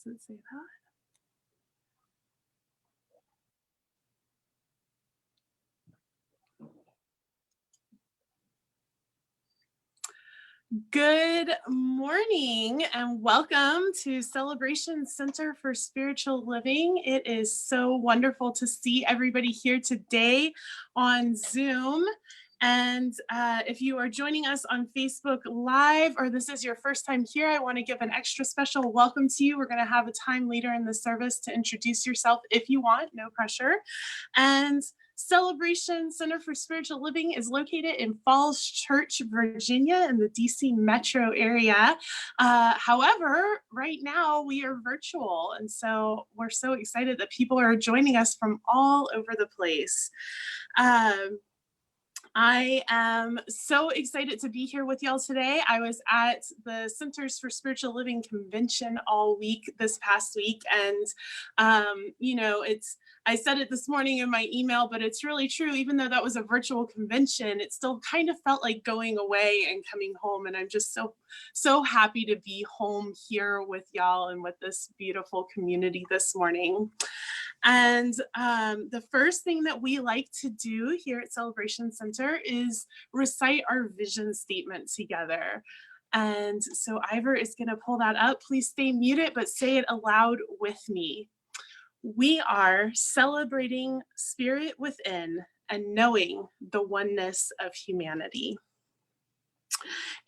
Does it say that? Good morning and welcome to Celebration Center for Spiritual Living. It is so wonderful to see everybody here today on Zoom. And if you are joining us on Facebook Live or this is your first time here, I want to give an extra special welcome to you. We're going to have a time later in the service to introduce yourself if you want, no pressure. And Celebration Center for Spiritual Living is located in Falls Church, Virginia, in the DC metro area. However, right now we are virtual, and so we're so excited that people are joining us from all over the place. I am so excited to be here with y'all today. I was at the Centers for Spiritual Living convention all week this past week. And, I said it this morning in my email, but it's really true. Even though that was a virtual convention, it still kind of felt like going away and coming home. And I'm just so happy to be home here with y'all and with this beautiful community this morning. And the first thing that we like to do here at Celebration Center is recite our vision statement together. And so Ivor is going to pull that up. Please stay muted, but say it aloud with me. We are celebrating spirit within and knowing the oneness of humanity.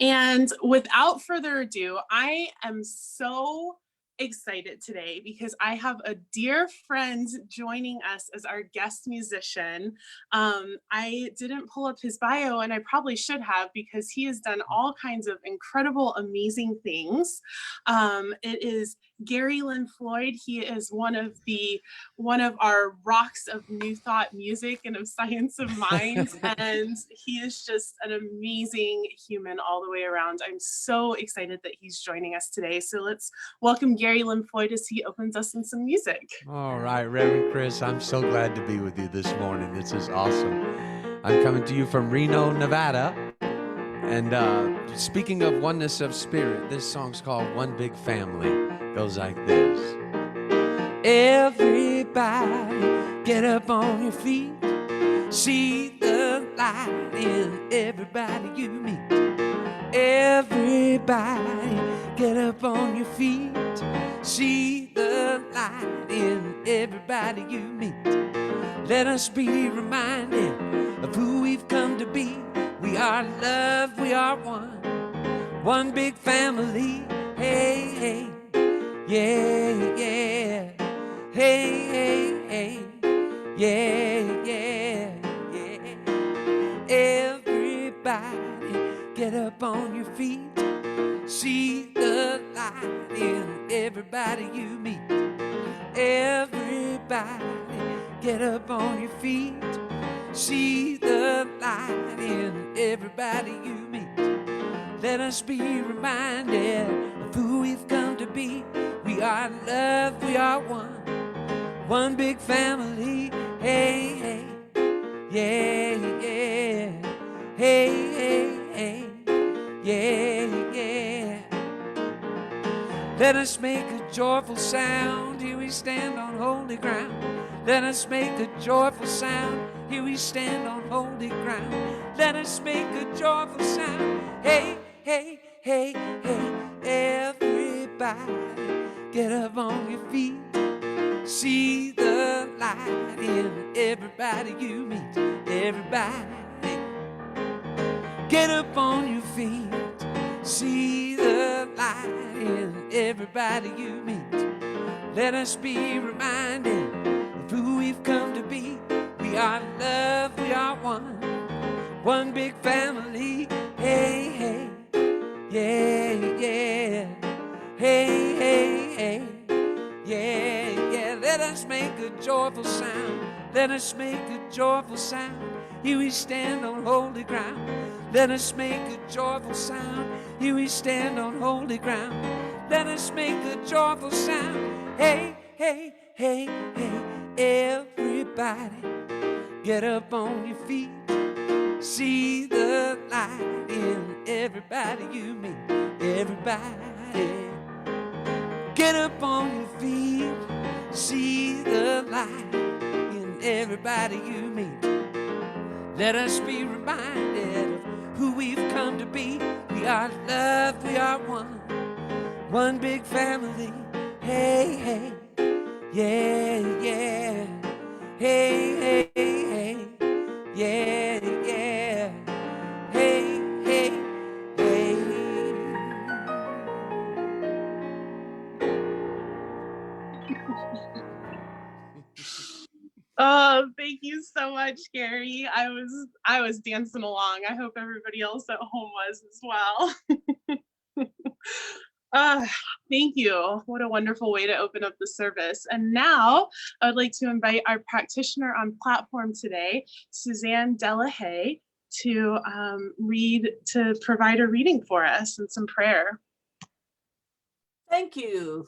And without further ado, I am so excited today because I have a dear friend joining us as our guest musician. I didn't pull up his bio, and I probably should have because he has done all kinds of incredible, amazing things. It is Gary Lynn Floyd. He is one of our rocks of New Thought music and of Science of Mind, and he is just an amazing human all the way around. I'm so excited that he's joining us today. So let's welcome Gary Lynn Floyd as he opens us in some music. All right, Reverend Chris, I'm so glad to be with you this morning. This is awesome. I'm coming to you from Reno, Nevada. And speaking of oneness of spirit, this song's called One Big Family. It goes like this. Everybody, get up on your feet. See the light in everybody you meet. Everybody, get up on your feet. See the light in everybody you meet. Let us be reminded of who we've come to be. We are love, we are one big family. Hey, hey, yeah, yeah. Hey, hey, hey, yeah, yeah, yeah. Everybody, get up on your feet. See the light in everybody you meet. Everybody, get up on your feet. See the light in everybody you meet. Let us be reminded of who we've come to be. We are love, we are one big family. Hey, hey, yeah, yeah. Hey, hey, hey, yeah, yeah. Let us make a joyful sound. Here we stand on holy ground. Let us make a joyful sound. Here we stand on holy ground. Let us make a joyful sound. Hey, hey, hey, hey. Everybody, get up on your feet. See the light in everybody you meet. Everybody, get up on your feet. See the light in everybody you meet. Let us be reminded of who we've come to be. We are love, we are one big family. Hey, hey, yeah, yeah. Hey, hey, hey, yeah, yeah. Let us make a joyful sound. Let us make a joyful sound. Here we stand on holy ground. Let us make a joyful sound. Here we stand on holy ground. Let us make a joyful sound. Hey, hey, hey, hey. Everybody, get up on your feet. See the light in everybody you meet. Everybody, get up on your feet. See the light in everybody you meet. Let us be reminded of who we've come to be. We are loved, we are one big family. Hey, hey, yeah, yeah. Hey, hey, hey, yeah, yeah. Hey, hey, hey. Oh, thank you so much, Gary. I was dancing along. I hope everybody else at home was as well. uh, Thank you. What a wonderful way to open up the service. And now I would like to invite our practitioner on platform today, Suzanne Delahaye, to provide a reading for us and some prayer. Thank you.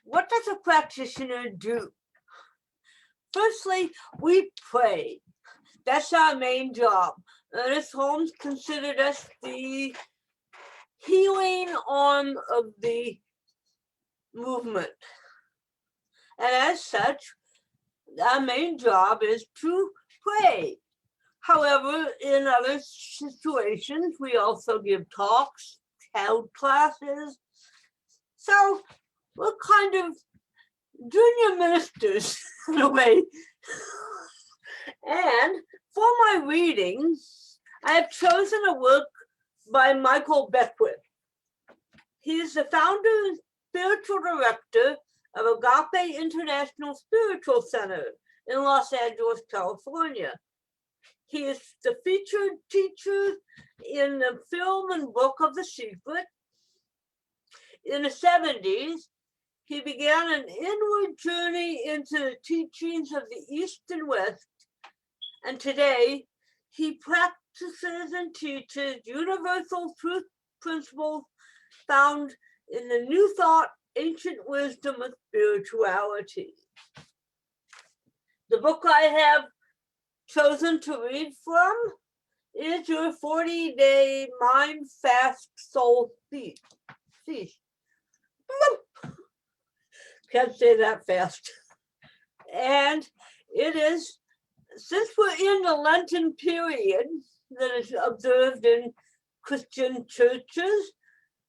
What does a practitioner do? Firstly, we pray. That's our main job. Ernest Holmes considered us the healing arm of the movement. And as such, our main job is to pray. However, in other situations, we also give talks, held classes. So we're kind of junior ministers in a way. And for my reading, I have chosen a work by Michael Beckwith. He is the founder and spiritual director of Agape International Spiritual Center in Los Angeles, California. He is the featured teacher in the film and book of The Secret. In the 70s, he began an inward journey into the teachings of the East and West, and today he practices and teaches universal truth principles found in the New Thought, Ancient Wisdom of Spirituality. The book I have chosen to read from is your 40-day mind fast soul feast. Can't say that fast. And it is, since we're in the Lenten period that is observed in Christian churches,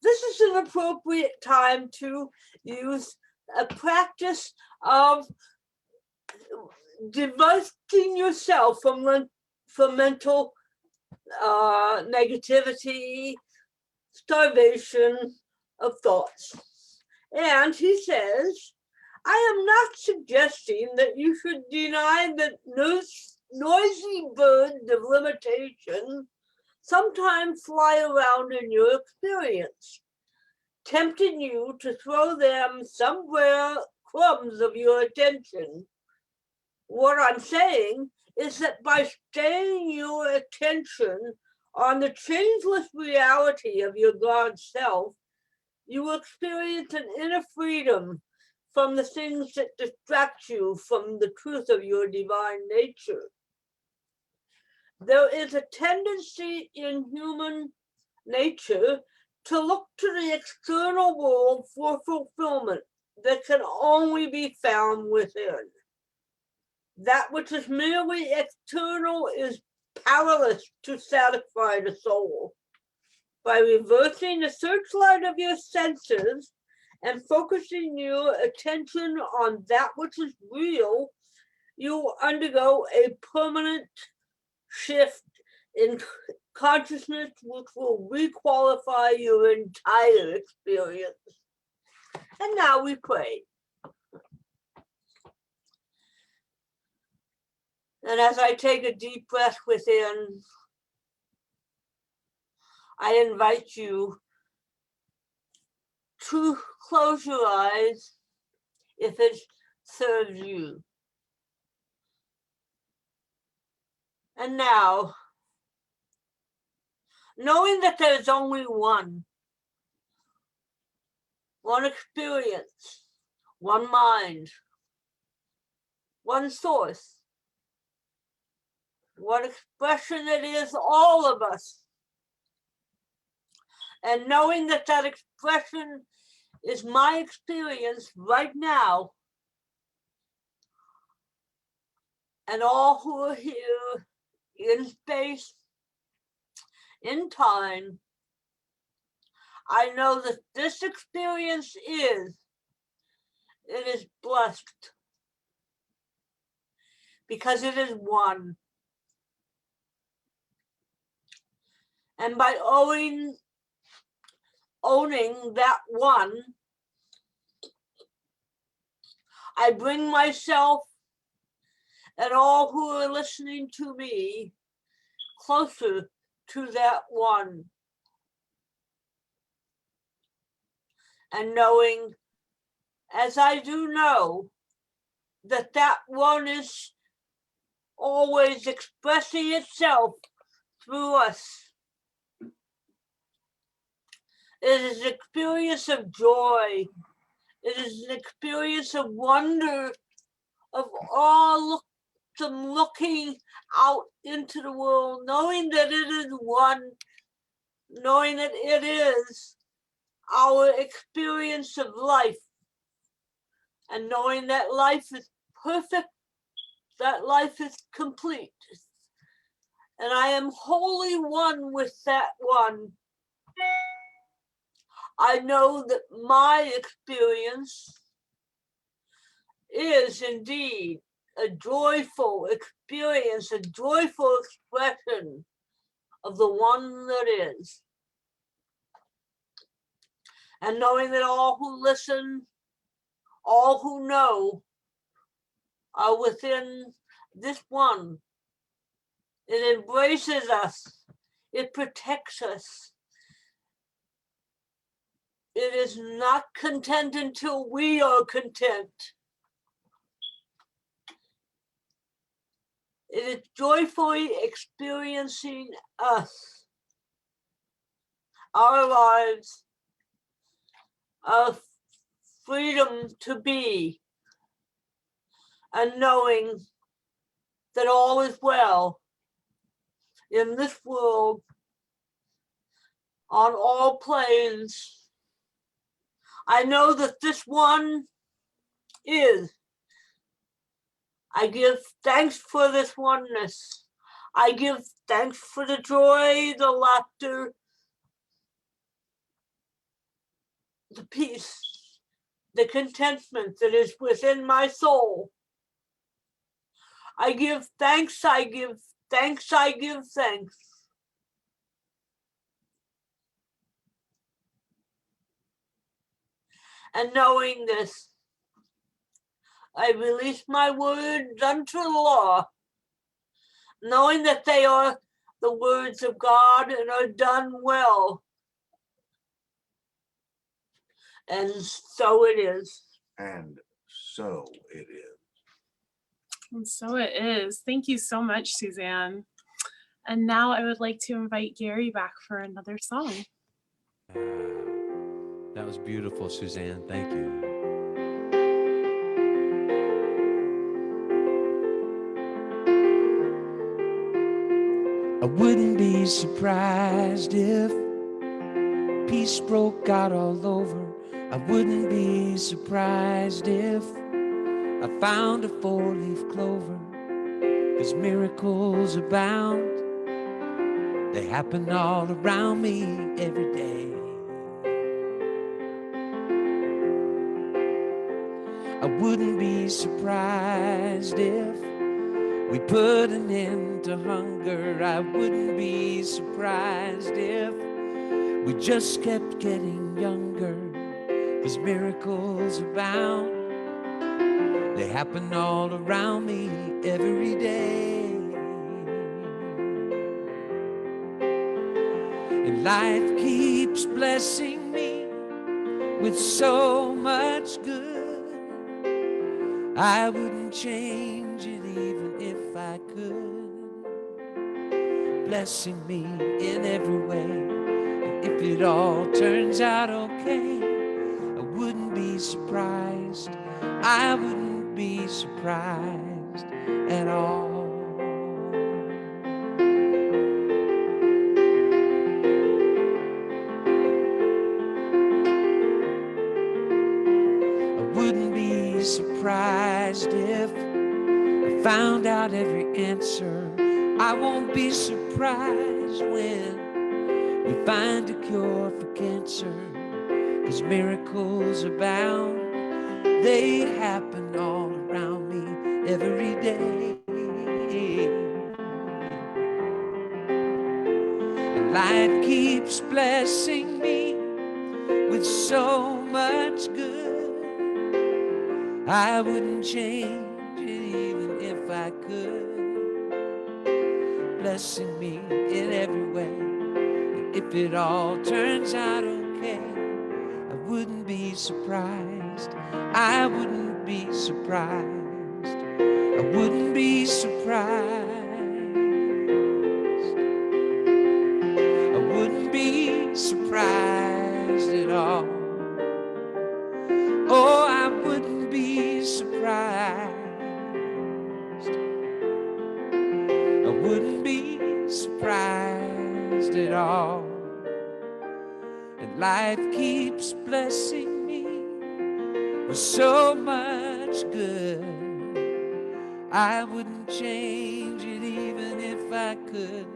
this is an appropriate time to use a practice of divesting yourself from mental negativity, starvation of thoughts. And he says, I am not suggesting that you should deny the noisy birds of limitation sometimes fly around in your experience, tempting you to throw them somewhere crumbs of your attention. What I'm saying is that by staying your attention on the changeless reality of your God self, you will experience an inner freedom from the things that distract you from the truth of your divine nature. There is a tendency in human nature to look to the external world for fulfillment that can only be found within. That which is merely external is powerless to satisfy the soul. By reversing the searchlight of your senses and focusing your attention on that which is real, you will undergo a permanent shift in consciousness which will requalify your entire experience. And now we pray. And as I take a deep breath within, I invite you to close your eyes if it serves you. And now, knowing that there is only one experience, one mind, one source, one expression that is all of us, And knowing that that expression is my experience right now, and all who are here in space, in time, I know that this experience it is blessed because it is one. And by owning that one, I bring myself and all who are listening to me closer to that one. And knowing, as I do know, that that one is always expressing itself through us. It is an experience of joy. It is an experience of wonder, of awe, looking out into the world, knowing that it is one, knowing that it is our experience of life, and knowing that life is perfect, that life is complete. And I am wholly one with that one. I know that my experience is indeed a joyful experience, a joyful expression of the one that is. And knowing that all who listen, all who know, are within this one. It embraces us. It protects us. It is not content until we are content. It is joyfully experiencing us, our lives, our freedom to be, and knowing that all is well in this world, on all planes. I know that this one is. I give thanks for this oneness. I give thanks for the joy, the laughter, the peace, the contentment that is within my soul. I give thanks, I give thanks, I give thanks. And knowing this, I release my words unto the law, knowing that they are the words of God and are done well. And so it is. And so it is. And so it is. Thank you so much, Suzanne. And now I would like to invite Gary back for another song. That was beautiful, Suzanne. Thank you. I wouldn't be surprised if peace broke out all over. I wouldn't be surprised if I found a four-leaf clover. 'Cause miracles abound. They happen all around me every day. I wouldn't be surprised if we put an end to hunger. I wouldn't be surprised if we just kept getting younger. 'Cause miracles abound. They happen all around me every day. And life keeps blessing me with so much good. I wouldn't change it even if I could. Blessing me in every way. And if it all turns out okay, I wouldn't be surprised. I wouldn't be surprised at all. answer. I won't be surprised when we find a cure for cancer, 'cause miracles abound. They happen all around me every day. And life keeps blessing me with so much good. I wouldn't change it even if I could. Blessing me in every way. And if it all turns out okay, I wouldn't be surprised. I wouldn't be surprised. I wouldn't be surprised. I wouldn't be surprised at all. Oh, I wouldn't be surprised. I wouldn't be surprised at all. And life keeps blessing me with so much good. I wouldn't change it even if I could.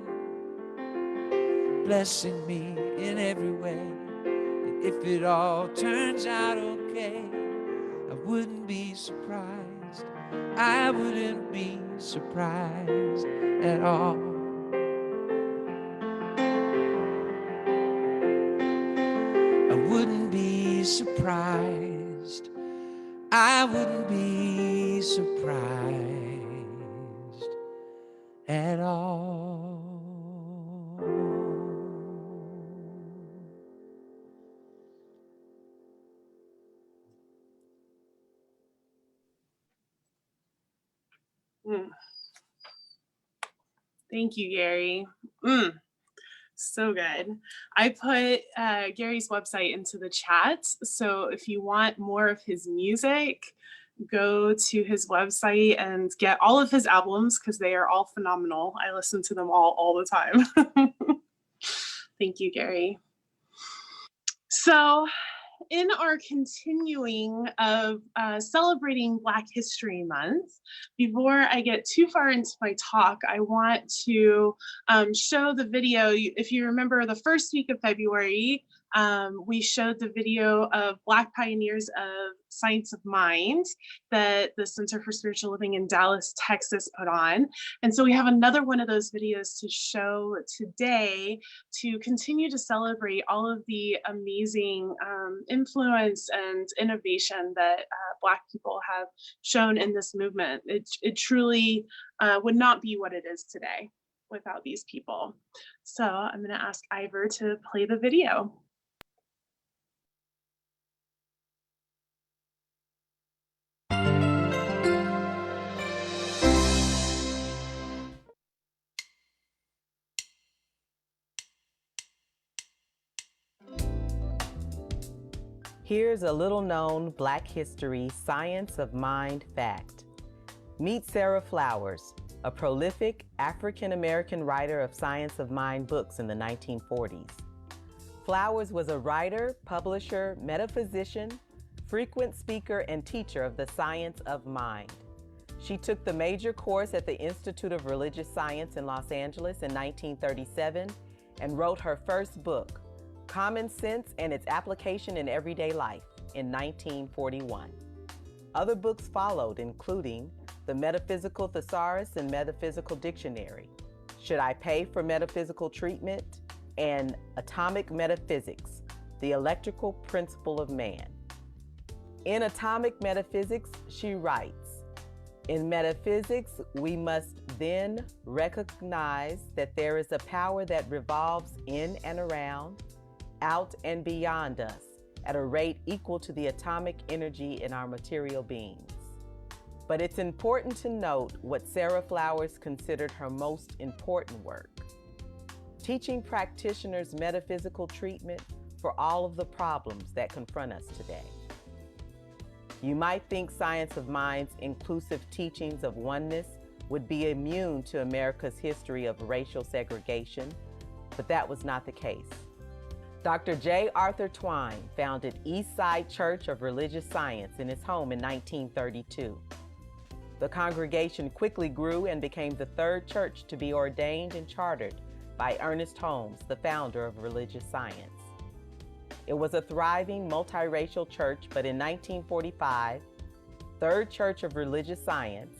Blessing me in every way. And if it all turns out okay, I wouldn't be surprised. I wouldn't be surprised at all. I wouldn't be surprised. I wouldn't be surprised at all. Mm. Thank you, Gary. So good. I put Gary's website into the chat. So if you want more of his music, go to his website and get all of his albums because they are all phenomenal. I listen to them all the time. Thank you, Gary. So in our continuing of celebrating Black History Month, before I get too far into my talk, I want to show the video. If you remember the first week of February, we showed the video of Black pioneers of science of mind that the Center for Spiritual Living in Dallas, Texas put on. And so we have another one of those videos to show today to continue to celebrate all of the amazing influence and innovation that Black people have shown in this movement. It truly would not be what it is today without these people. So I'm going to ask Ivor to play the video. Here's a little-known Black history science of mind fact. Meet Sarah Flowers, a prolific African-American writer of science of mind books in the 1940s. Flowers was a writer, publisher, metaphysician, frequent speaker, and teacher of the science of mind. She took the major course at the Institute of Religious Science in Los Angeles in 1937 and wrote her first book, Common Sense and Its Application in Everyday Life, in 1941. Other books followed, including The Metaphysical Thesaurus and Metaphysical Dictionary, Should I Pay for Metaphysical Treatment, and Atomic Metaphysics, The Electrical Principle of Man. In Atomic Metaphysics, she writes, "In metaphysics, we must then recognize that there is a power that revolves in and around, out and beyond us, at a rate equal to the atomic energy in our material beings." But it's important to note what Sarah Flowers considered her most important work: teaching practitioners metaphysical treatment for all of the problems that confront us today. You might think Science of Mind's inclusive teachings of oneness would be immune to America's history of racial segregation, but that was not the case. Dr. J. Arthur Twine founded Eastside Church of Religious Science in his home in 1932. The congregation quickly grew and became the third church to be ordained and chartered by Ernest Holmes, the founder of religious science. It was a thriving multiracial church, but in 1945, Third Church of Religious Science,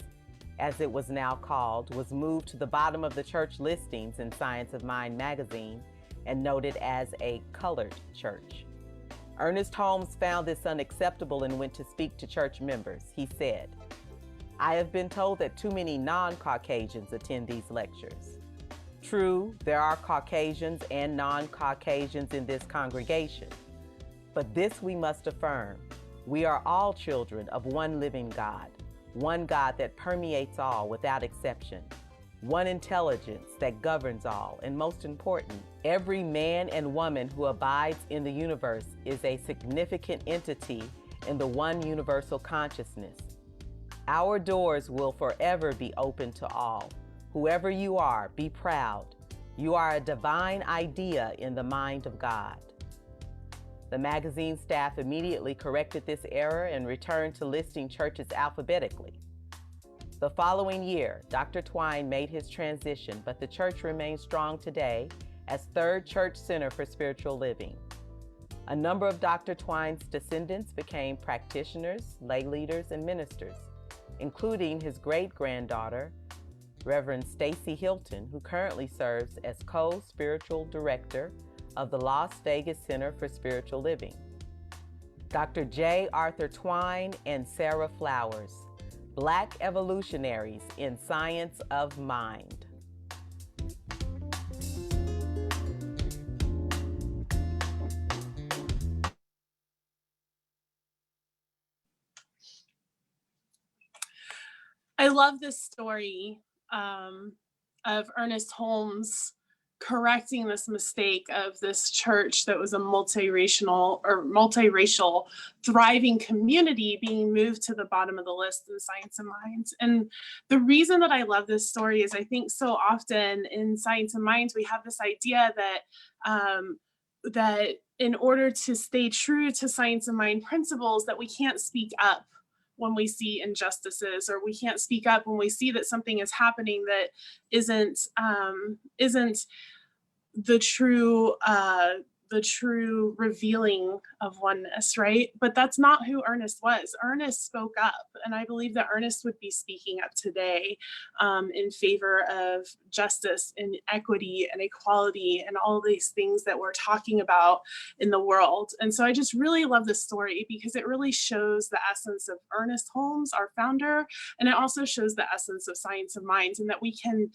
as it was now called, was moved to the bottom of the church listings in Science of Mind magazine and noted as a colored church. Ernest Holmes found this unacceptable and went to speak to church members. He said, "I have been told that too many non-Caucasians attend these lectures. True, there are Caucasians and non-Caucasians in this congregation, but this we must affirm. We are all children of one living God, one God that permeates all without exception, one intelligence that governs all, and most important, every man and woman who abides in the universe is a significant entity in the one universal consciousness. Our doors will forever be open to all. Whoever you are, be proud. You are a divine idea in the mind of God." The magazine staff immediately corrected this error and returned to listing churches alphabetically. The following year, Dr. Twine made his transition, but the church remains strong today as Third Church Center for Spiritual Living. A number of Dr. Twine's descendants became practitioners, lay leaders, and ministers, including his great-granddaughter, Reverend Stacy Hilton, who currently serves as co-spiritual director of the Las Vegas Center for Spiritual Living. Dr. J. Arthur Twine and Sarah Flowers, Black evolutionaries in Science of Mind. I love this story of Ernest Holmes correcting this mistake of this church that was a multiracial thriving community being moved to the bottom of the list in Science of Mind. And the reason that I love this story is I think so often in Science of Mind we have this idea that that in order to stay true to Science of Mind principles that we can't speak up when we see injustices, or we can't speak up when we see that something is happening that isn't the true revealing of oneness, right? But that's not who Ernest was. Ernest spoke up, and I believe that Ernest would be speaking up today in favor of justice and equity and equality and all these things that we're talking about in the world. And so I just really love this story because it really shows the essence of Ernest Holmes, our founder, and it also shows the essence of Science of Mind, and that we can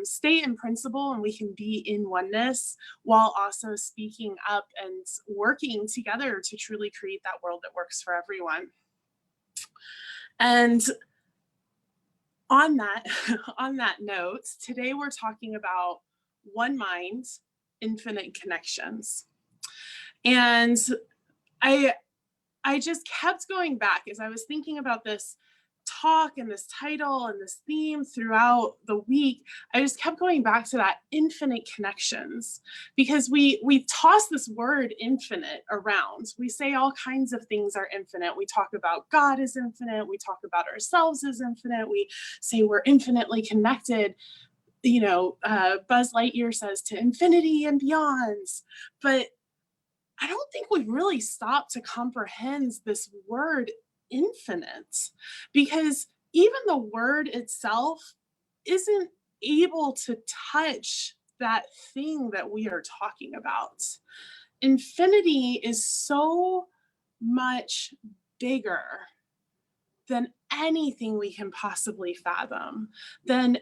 stay in principle and we can be in oneness while also speaking up and working together to truly create that world that works for everyone. And on that note, today we're talking about one mind, infinite connections. And I just kept going back as I was thinking about this talk and this title and this theme throughout the week. I just kept going back to that infinite connections, because we toss this word infinite around. We say all kinds of things are infinite. We talk about God is infinite. We talk about ourselves as infinite. We say we're infinitely connected. You know, Buzz Lightyear says to infinity and beyonds. But I don't think we've really stopped to comprehend this word infinite, because even the word itself isn't able to touch that thing that we are talking about. Infinity is so much bigger than anything we can possibly fathom, than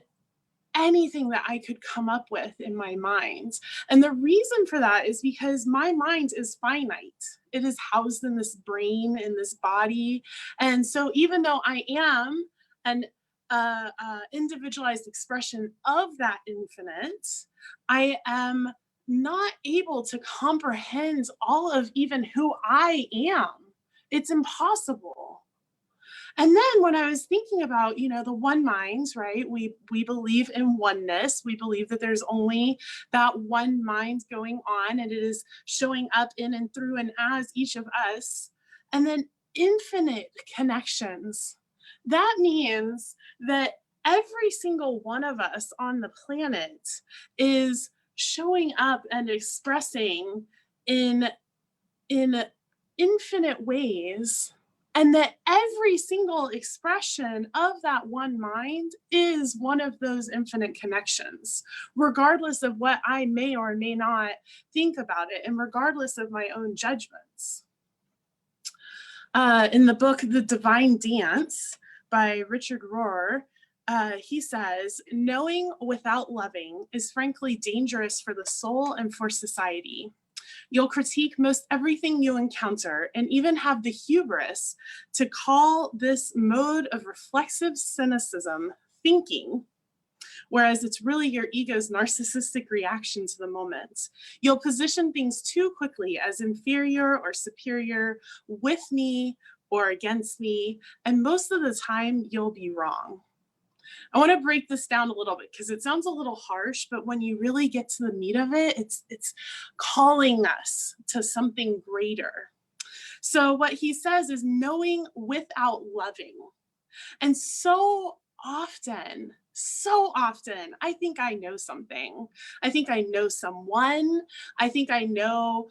anything that I could come up with in my mind. And the reason for that is because my mind is finite. It is housed in this brain, in this body. And so even though I am an individualized expression of that infinite, I am not able to comprehend all of even who I am. It's impossible. And then when I was thinking about, you know, the one mind, right? We believe in oneness. We believe that there's only that one mind going on, and it is showing up in and through and as each of us. And then infinite connections. That means that every single one of us on the planet is showing up and expressing in infinite ways, and that every single expression of that one mind is one of those infinite connections, regardless of what I may or may not think about it, and regardless of my own judgments. In the book The Divine Dance by Richard Rohr, he says, knowing without loving is frankly dangerous for the soul and for society. You'll critique most everything you encounter and even have the hubris to call this mode of reflexive cynicism thinking, whereas it's really your ego's narcissistic reaction to the moment. You'll position things too quickly as inferior or superior, with me or against me, and most of the time you'll be wrong. I want to break this down a little bit because it sounds a little harsh, but when you really get to the meat of it, it's calling us to something greater. So what he says is knowing without loving. And so often, I think I know something. I think I know someone. I think I know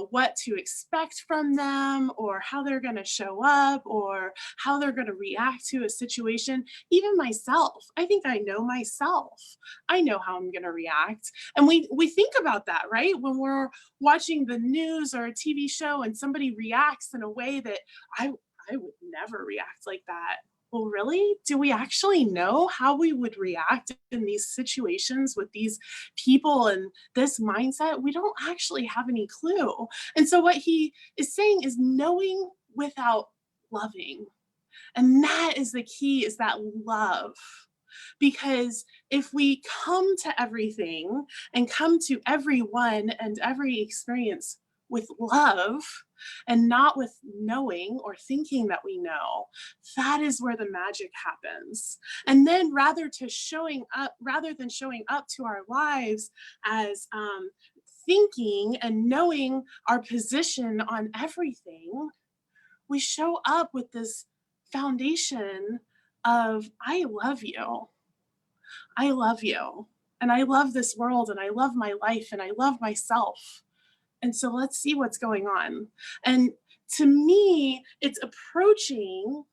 what to expect from them, or how they're going to show up, or how they're going to react to a situation. Even myself, I think I know myself. I know how I'm going to react. And we think about that, right? When we're watching the news or a TV show and somebody reacts in a way that I would never react like that. Well, really? Do we actually know how we would react in these situations with these people and this mindset? We don't actually have any clue. And so what he is saying is knowing without loving. And that is the key, is that love. Because if we come to everything and come to everyone and every experience with love and not with knowing or thinking that we know, that is where the magic happens. And then rather than showing up to our lives as thinking and knowing our position on everything, we show up with this foundation of, I love you. I love you. And I love this world, and I love my life, and I love myself. And so let's see what's going on. And to me, it's approaching,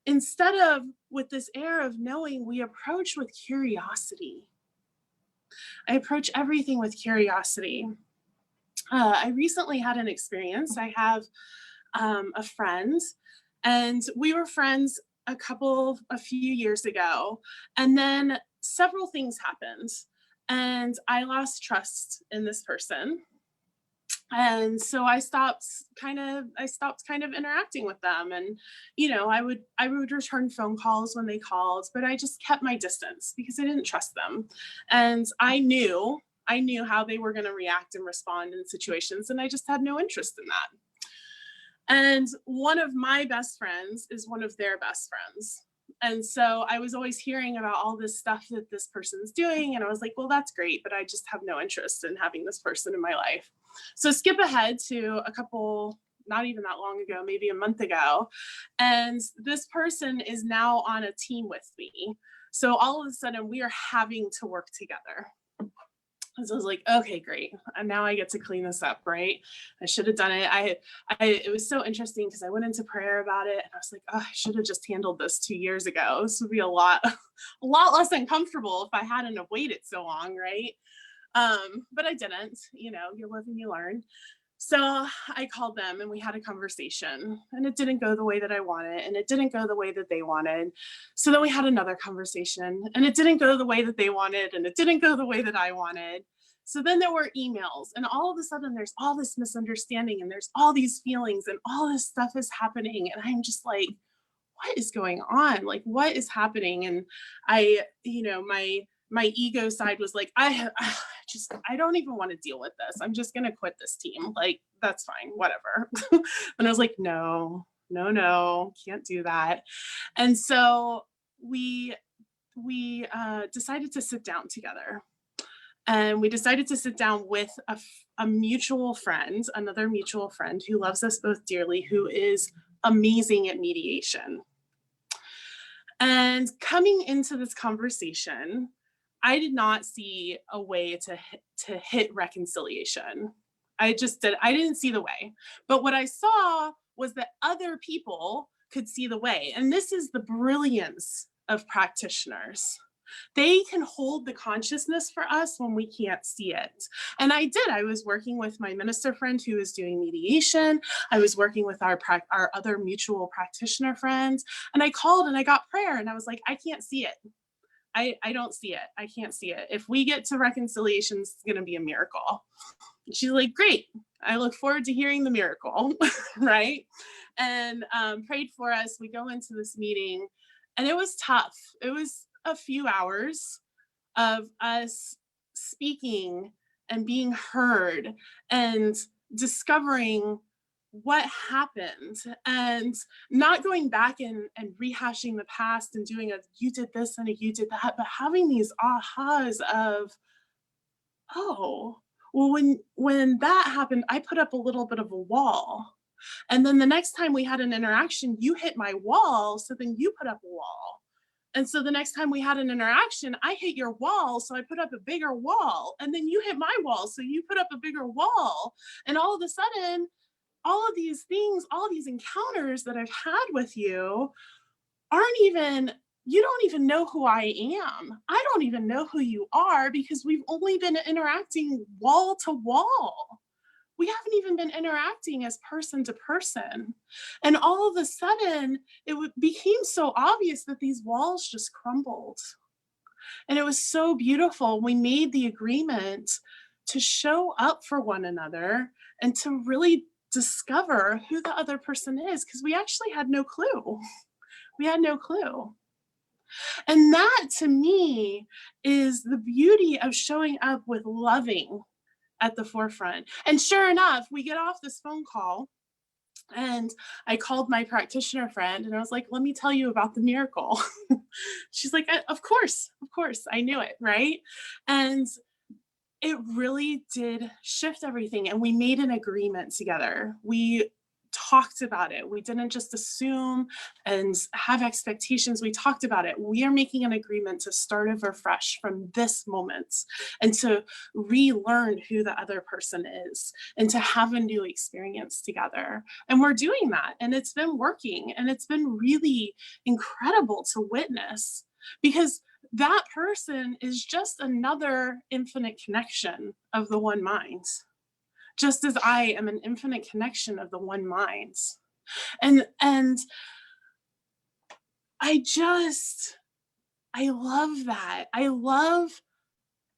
instead of with this air of knowing, we approach with curiosity. I approach everything with curiosity. I recently had an experience. I have a friend, and we were friends a few years ago. And then several things happened, and I lost trust in this person. And so I stopped kind of interacting with them. And I would return phone calls when they called, but I just kept my distance because I didn't trust them. And I knew how they were going to react and respond in situations, and I just had no interest in that. And one of my best friends is one of their best friends. And so I was always hearing about all this stuff that this person's doing. And I was like, well, that's great, but I just have no interest in having this person in my life. So skip ahead to a couple, not even that long ago, maybe a month ago. And this person is now on a team with me. So all of a sudden we are having to work together. And so I was like, okay, great. And now I get to clean this up, right? I should have done it. It was so interesting because I went into prayer about it, and I was like, oh, I should have just handled this 2 years ago. This would be a lot less uncomfortable if I hadn't have waited so long, right? But I didn't. You live and you learn. So I called them and we had a conversation, and it didn't go the way that I wanted, and it didn't go the way that they wanted. So then we had another conversation, and it didn't go the way that they wanted, and it didn't go the way that I wanted. So then there were emails, and all of a sudden there's all this misunderstanding, and there's all these feelings, and all this stuff is happening. And I'm just like, what is going on? Like, what is happening? And my ego side was like, I don't even want to deal with this. I'm just going to quit this team. Like, that's fine, whatever. And I was like, no, can't do that. And so we decided to sit down together. And we decided to sit down with a mutual friend, another mutual friend who loves us both dearly, who is amazing at mediation. And coming into this conversation, I did not see a way to hit reconciliation. I didn't see the way. But what I saw was that other people could see the way. And this is the brilliance of practitioners. They can hold the consciousness for us when we can't see it. And I did. I was working with my minister friend who was doing mediation. I was working with our other mutual practitioner friends. And I called and I got prayer and I was like, I can't see it. I don't see it. I can't see it. If we get to reconciliation, it's going to be a miracle. She's like, great. I look forward to hearing the miracle, right? And prayed for us. We go into this meeting and it was tough. It was a few hours of us speaking and being heard and discovering what happened and not going back and rehashing the past and doing a you did this and a you did that, but having these ahas of, oh, well, when that happened, I put up a little bit of a wall. And then the next time we had an interaction, you hit my wall, so then you put up a wall. And so the next time we had an interaction, I hit your wall, so I put up a bigger wall. And then you hit my wall, so you put up a bigger wall. And all of a sudden, all of these things, all these encounters that I've had with you you don't even know who I am. I don't even know who you are because we've only been interacting wall to wall. We haven't even been interacting as person to person. And all of a sudden, became so obvious that these walls just crumbled. And it was so beautiful. We made the agreement to show up for one another and to really discover who the other person is, because we actually had no clue. We had no clue. And that to me is the beauty of showing up with loving at the forefront. And sure enough, we get off this phone call and I called my practitioner friend and I was like, let me tell you about the miracle. She's like, of course, I knew it, right? And it really did shift everything. And we made an agreement together. We talked about it. We didn't just assume and have expectations. We talked about it. We are making an agreement to start over fresh from this moment and to relearn who the other person is and to have a new experience together. And we're doing that. And it's been working. And it's been really incredible to witness because that person is just another infinite connection of the one mind. Just as I am an infinite connection of the one mind. And I love that. I love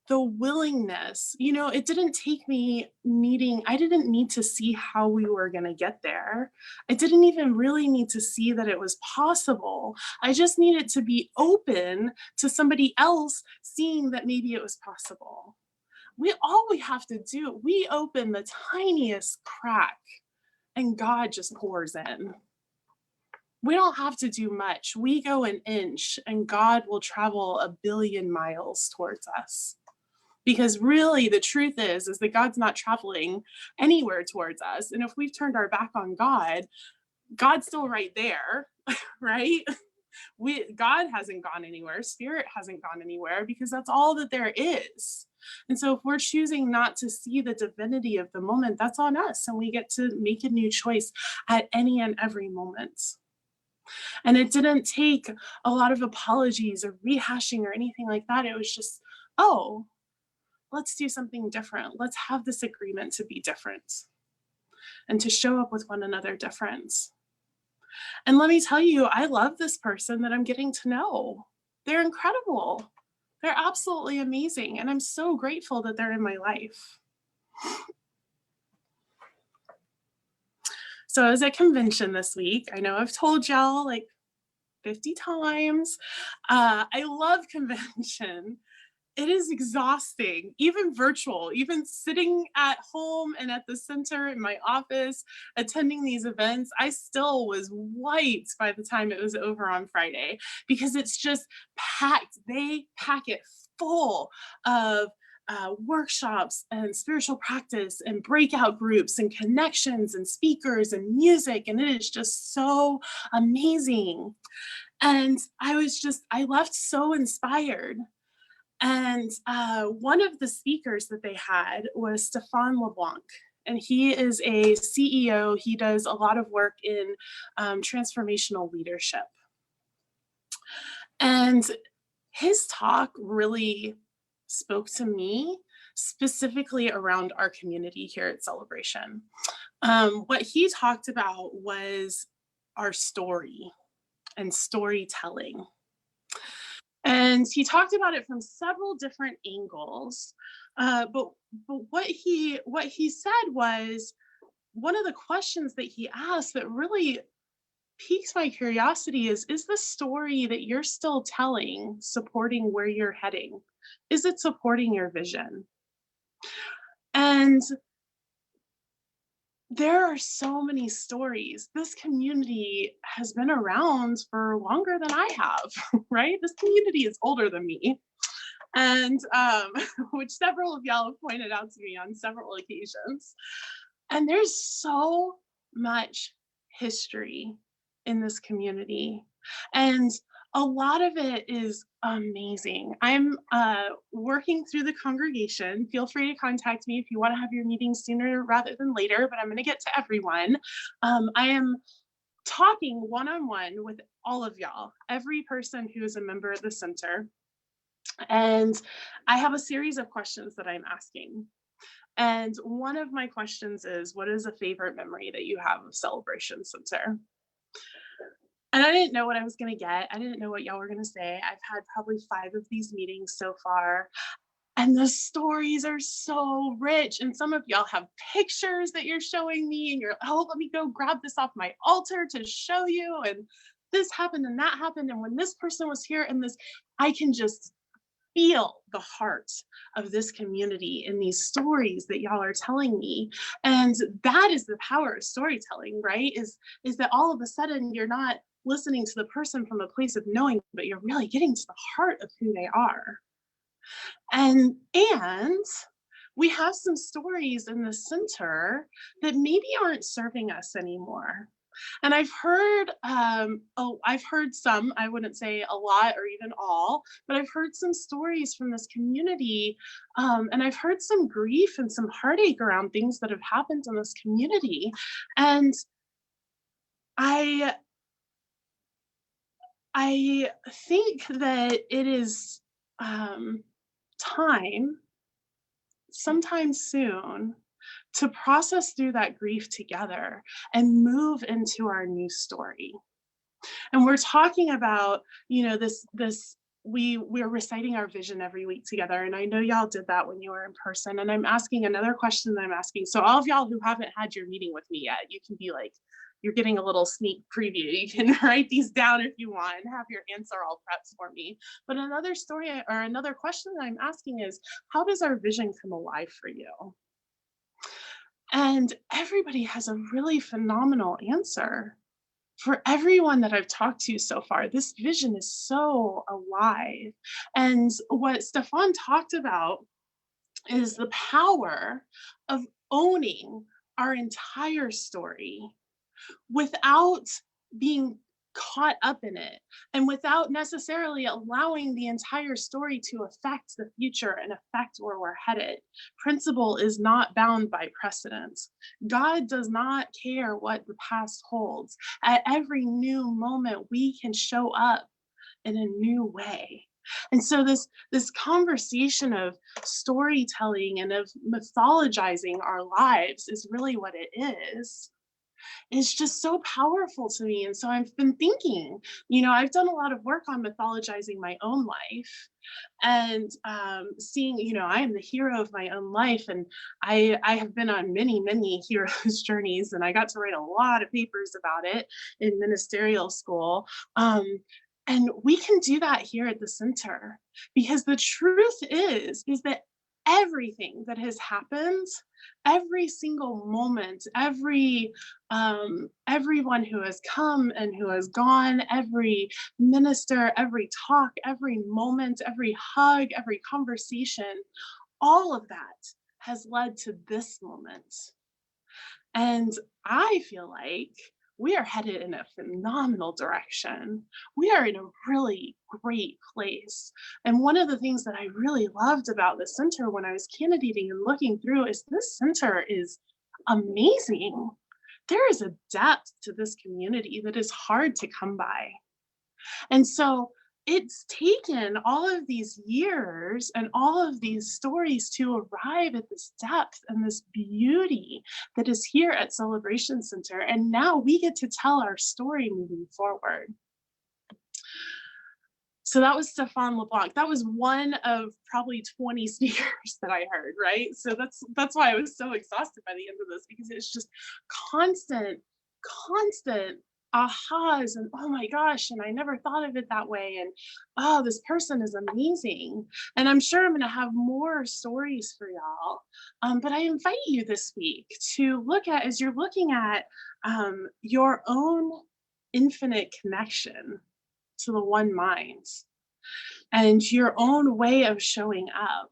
the willingness. It didn't take me I didn't need to see how we were going to get there. I didn't even really need to see that it was possible. I just needed to be open to somebody else seeing that maybe it was possible. All we have to do, we open the tiniest crack and God just pours in. We don't have to do much. We go an inch and God will travel 1 billion miles towards us. Because really the truth is that God's not traveling anywhere towards us. And if we've turned our back on God, God's still right there, right? God hasn't gone anywhere. Spirit hasn't gone anywhere because that's all that there is. And so if we're choosing not to see the divinity of the moment, that's on us. And we get to make a new choice at any and every moment. And it didn't take a lot of apologies or rehashing or anything like that. It was just, oh, let's do something different. Let's have this agreement to be different and to show up with one another different. And let me tell you, I love this person that I'm getting to know. They're incredible. They're absolutely amazing. And I'm so grateful that they're in my life. So I was at convention this week. I know I've told y'all like 50 times. I love convention. It is exhausting, even virtual, even sitting at home and at the center in my office, attending these events. I still was wiped by the time it was over on Friday because it's just packed. They pack it full of workshops and spiritual practice and breakout groups and connections and speakers and music. And it is just so amazing. And I left so inspired. And one of the speakers that they had was Stefan LeBlanc. And he is a CEO. He does a lot of work in transformational leadership. And his talk really spoke to me, specifically around our community here at Celebration. What he talked about was our story and storytelling. And he talked about it from several different angles. But what he said was, one of the questions that he asked that really piques my curiosity is the story that you're still telling supporting where you're heading? Is it supporting your vision? And there are so many stories. This community has been around for longer than I have, right? This community is older than me. And which several of y'all have pointed out to me on several occasions. And there's so much history in this community. And a lot of it is amazing. I'm working through the congregation. Feel free to contact me if you want to have your meeting sooner rather than later, but I'm going to get to everyone. I am talking one-on-one with all of y'all, every person who is a member of the center. And I have a series of questions that I'm asking. And one of my questions is, what is a favorite memory that you have of Celebration Center? And I didn't know what I was going to get. I didn't know what y'all were going to say. I've had probably 5 of these meetings so far. And the stories are so rich. And some of y'all have pictures that you're showing me. And you're, oh, let me go grab this off my altar to show you. And this happened and that happened. And when this person was here and this, I can just feel the heart of this community in these stories that y'all are telling me. And that is the power of storytelling, right? Is that all of a sudden you're not listening to the person from a place of knowing, but you're really getting to the heart of who they are. And we have some stories in the center that maybe aren't serving us anymore. And I've heard some, I wouldn't say a lot or even all, but I've heard some stories from this community. And I've heard some grief and some heartache around things that have happened in this community. And I think that it is time, sometime soon, to process through that grief together and move into our new story. And we're talking about, we're reciting our vision every week together. And I know y'all did that when you were in person. And I'm asking another question that I'm asking. So all of y'all who haven't had your meeting with me yet, you can be like, you're getting a little sneak preview. You can write these down if you want and have your answer all prepped for me. But another story or another question that I'm asking is, how does our vision come alive for you? And everybody has a really phenomenal answer. For everyone that I've talked to so far, this vision is so alive. And what Stefan talked about is the power of owning our entire story without being caught up in it and without necessarily allowing the entire story to affect the future and affect where we're headed. Principle is not bound by precedent. God does not care what the past holds. At every new moment, we can show up in a new way. And so this conversation of storytelling and of mythologizing our lives is really what it is. It's just so powerful to me. And so I've been thinking, I've done a lot of work on mythologizing my own life and seeing, I am the hero of my own life. And I have been on many, many heroes journeys, and I got to write a lot of papers about it in ministerial school. And we can do that here at the center, because the truth is that everything that has happened, every single moment, everyone who has come and who has gone, every minister, every talk, every moment, every hug, every conversation, all of that has led to this moment. And I feel like we are headed in a phenomenal direction. We are in a really great place. And one of the things that I really loved about the center when I was candidating and looking through is this center is amazing. There is a depth to this community that is hard to come by. And so it's taken all of these years and all of these stories to arrive at this depth and this beauty that is here at Celebration Center. And now we get to tell our story moving forward. So that was Stefan LeBlanc. That was one of probably 20 speakers that I heard, right? So that's why I was so exhausted by the end of this, because it's just constant ahas and oh my gosh, and I never thought of it that way, and oh, this person is amazing. And I'm sure I'm going to have more stories for y'all, but I invite you this week to look at, as you're looking at your own infinite connection to the one mind and your own way of showing up,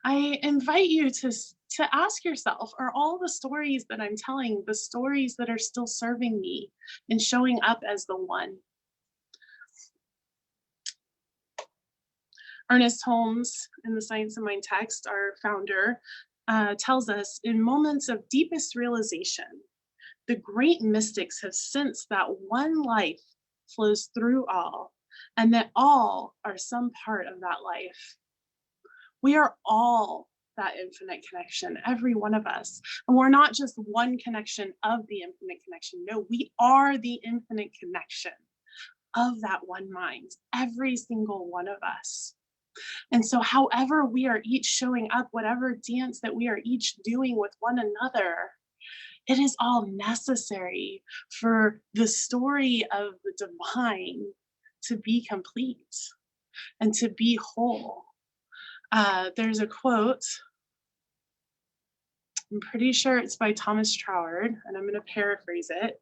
I invite you to ask yourself, are all the stories that I'm telling the stories that are still serving me and showing up as the one? Ernest Holmes, in the Science of Mind text, our founder, tells us, in moments of deepest realization, the great mystics have sensed that one life flows through all, and that all are some part of that life. We are all that infinite connection, every one of us. And we're not just one connection of the infinite connection. No, we are the infinite connection of that one mind, every single one of us. And so however we are each showing up, whatever dance that we are each doing with one another, it is all necessary for the story of the divine to be complete and to be whole. There's a quote, I'm pretty sure it's by Thomas Troward, and I'm going to paraphrase it.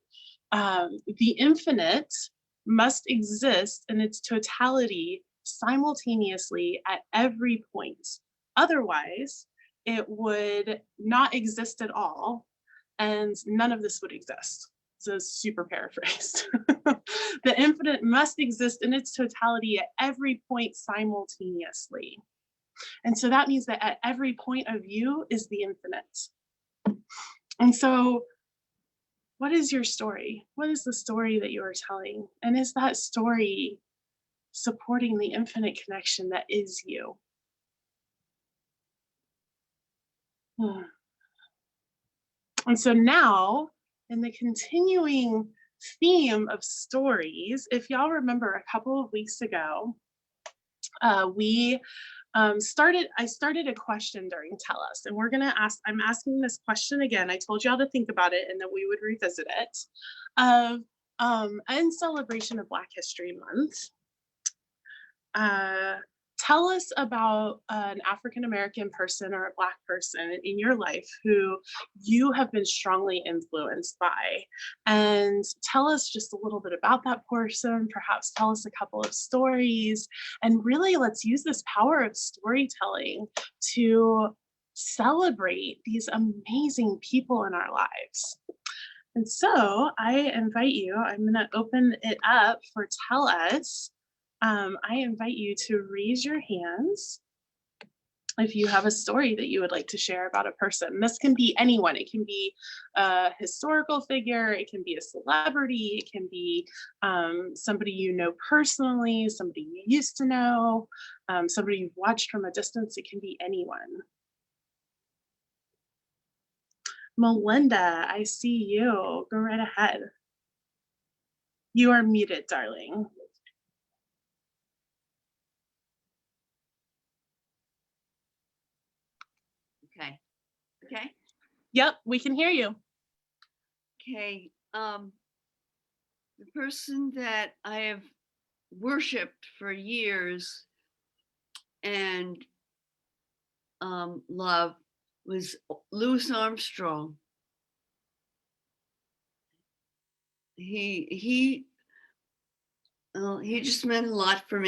The infinite must exist in its totality simultaneously at every point. Otherwise, it would not exist at all, and none of this would exist. So super paraphrased. The infinite must exist in its totality at every point simultaneously. And so that means that at every point of view is the infinite. And so what is your story? What is the story that you are telling? And is that story supporting the infinite connection that is you? And so now, in the continuing theme of stories, if y'all remember a couple of weeks ago, I started a question during Tell Us, and I'm asking this question again. I told y'all to think about it and that we would revisit it. In celebration of Black History Month, tell us about an African-American person or a Black person in your life who you have been strongly influenced by. And tell us just a little bit about that person, perhaps tell us a couple of stories. And really, let's use this power of storytelling to celebrate these amazing people in our lives. And so I invite you, I'm going to open it up for Tell Us. I invite you to raise your hands if you have a story that you would like to share about a person. This can be anyone. It can be a historical figure. It can be a celebrity. It can be somebody you know personally, somebody you used to know, somebody you've watched from a distance. It can be anyone. Melinda, I see you. Go right ahead. You are muted, darling. Okay. Yep, we can hear you. Okay. The person that I have worshipped for years and loved was Louis Armstrong. He just meant a lot to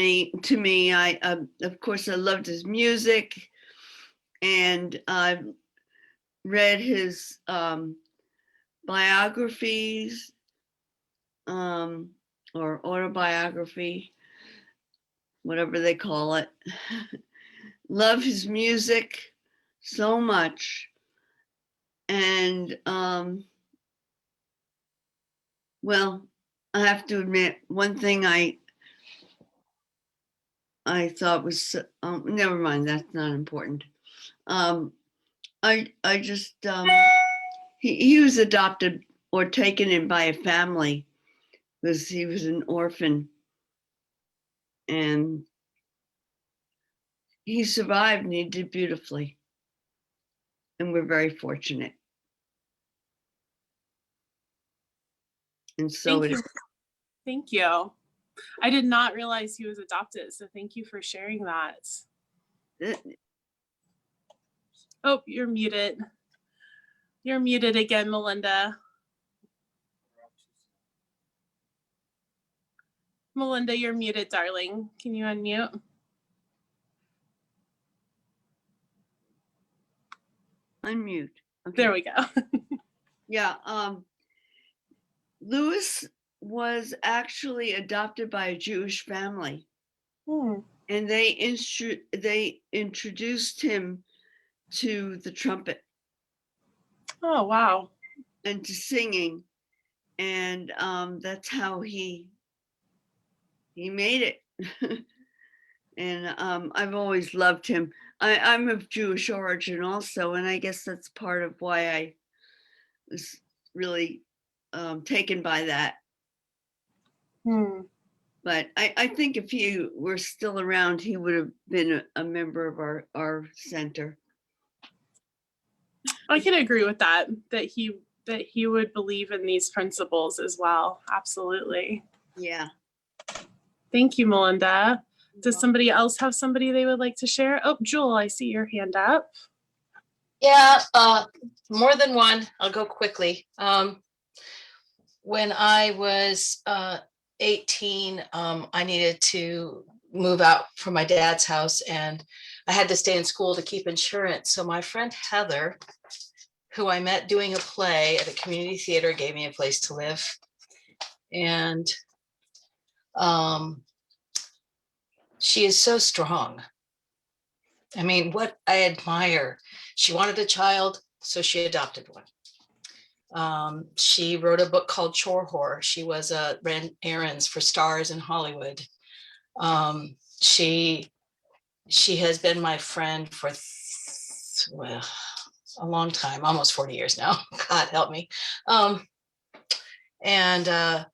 me. I of course I loved his music. and I've read his biographies or autobiography, whatever they call it. Love his music so much. And well, I have to admit, one thing I thought was never mind, that's not important. I just he was adopted or taken in by a family because he was an orphan, and he survived and he did beautifully, and we're very fortunate. And so Thank you. Thank you. I did not realize he was adopted, so thank you for sharing that. Oh, you're muted. You're muted again, Melinda. Melinda, you're muted, darling. Can you unmute? Unmute. Okay. There we go. Yeah. Louis was actually adopted by a Jewish family. And they introduced him to the trumpet. Oh, wow. And to singing. And that's how he made it. And I've always loved him. I'm of Jewish origin also, and I guess that's part of why I was really taken by that. But I think if he were still around, he would have been a member of our center. I can agree with that, that he would believe in these principles as well. Absolutely. Yeah. Thank you, Melinda. Does somebody else have somebody they would like to share? Oh, Jewel, I see your hand up. Yeah, more than one. I'll go quickly. When I was 18, I needed to move out from my dad's house, and I had to stay in school to keep insurance. So my friend Heather, who I met doing a play at a community theater, gave me a place to live. And she is so strong. I mean, what I admire. She wanted a child, so she adopted one. She wrote a book called Rohr. She ran errands for stars in Hollywood. She has been my friend for a long time, almost 40 years now. God help me. And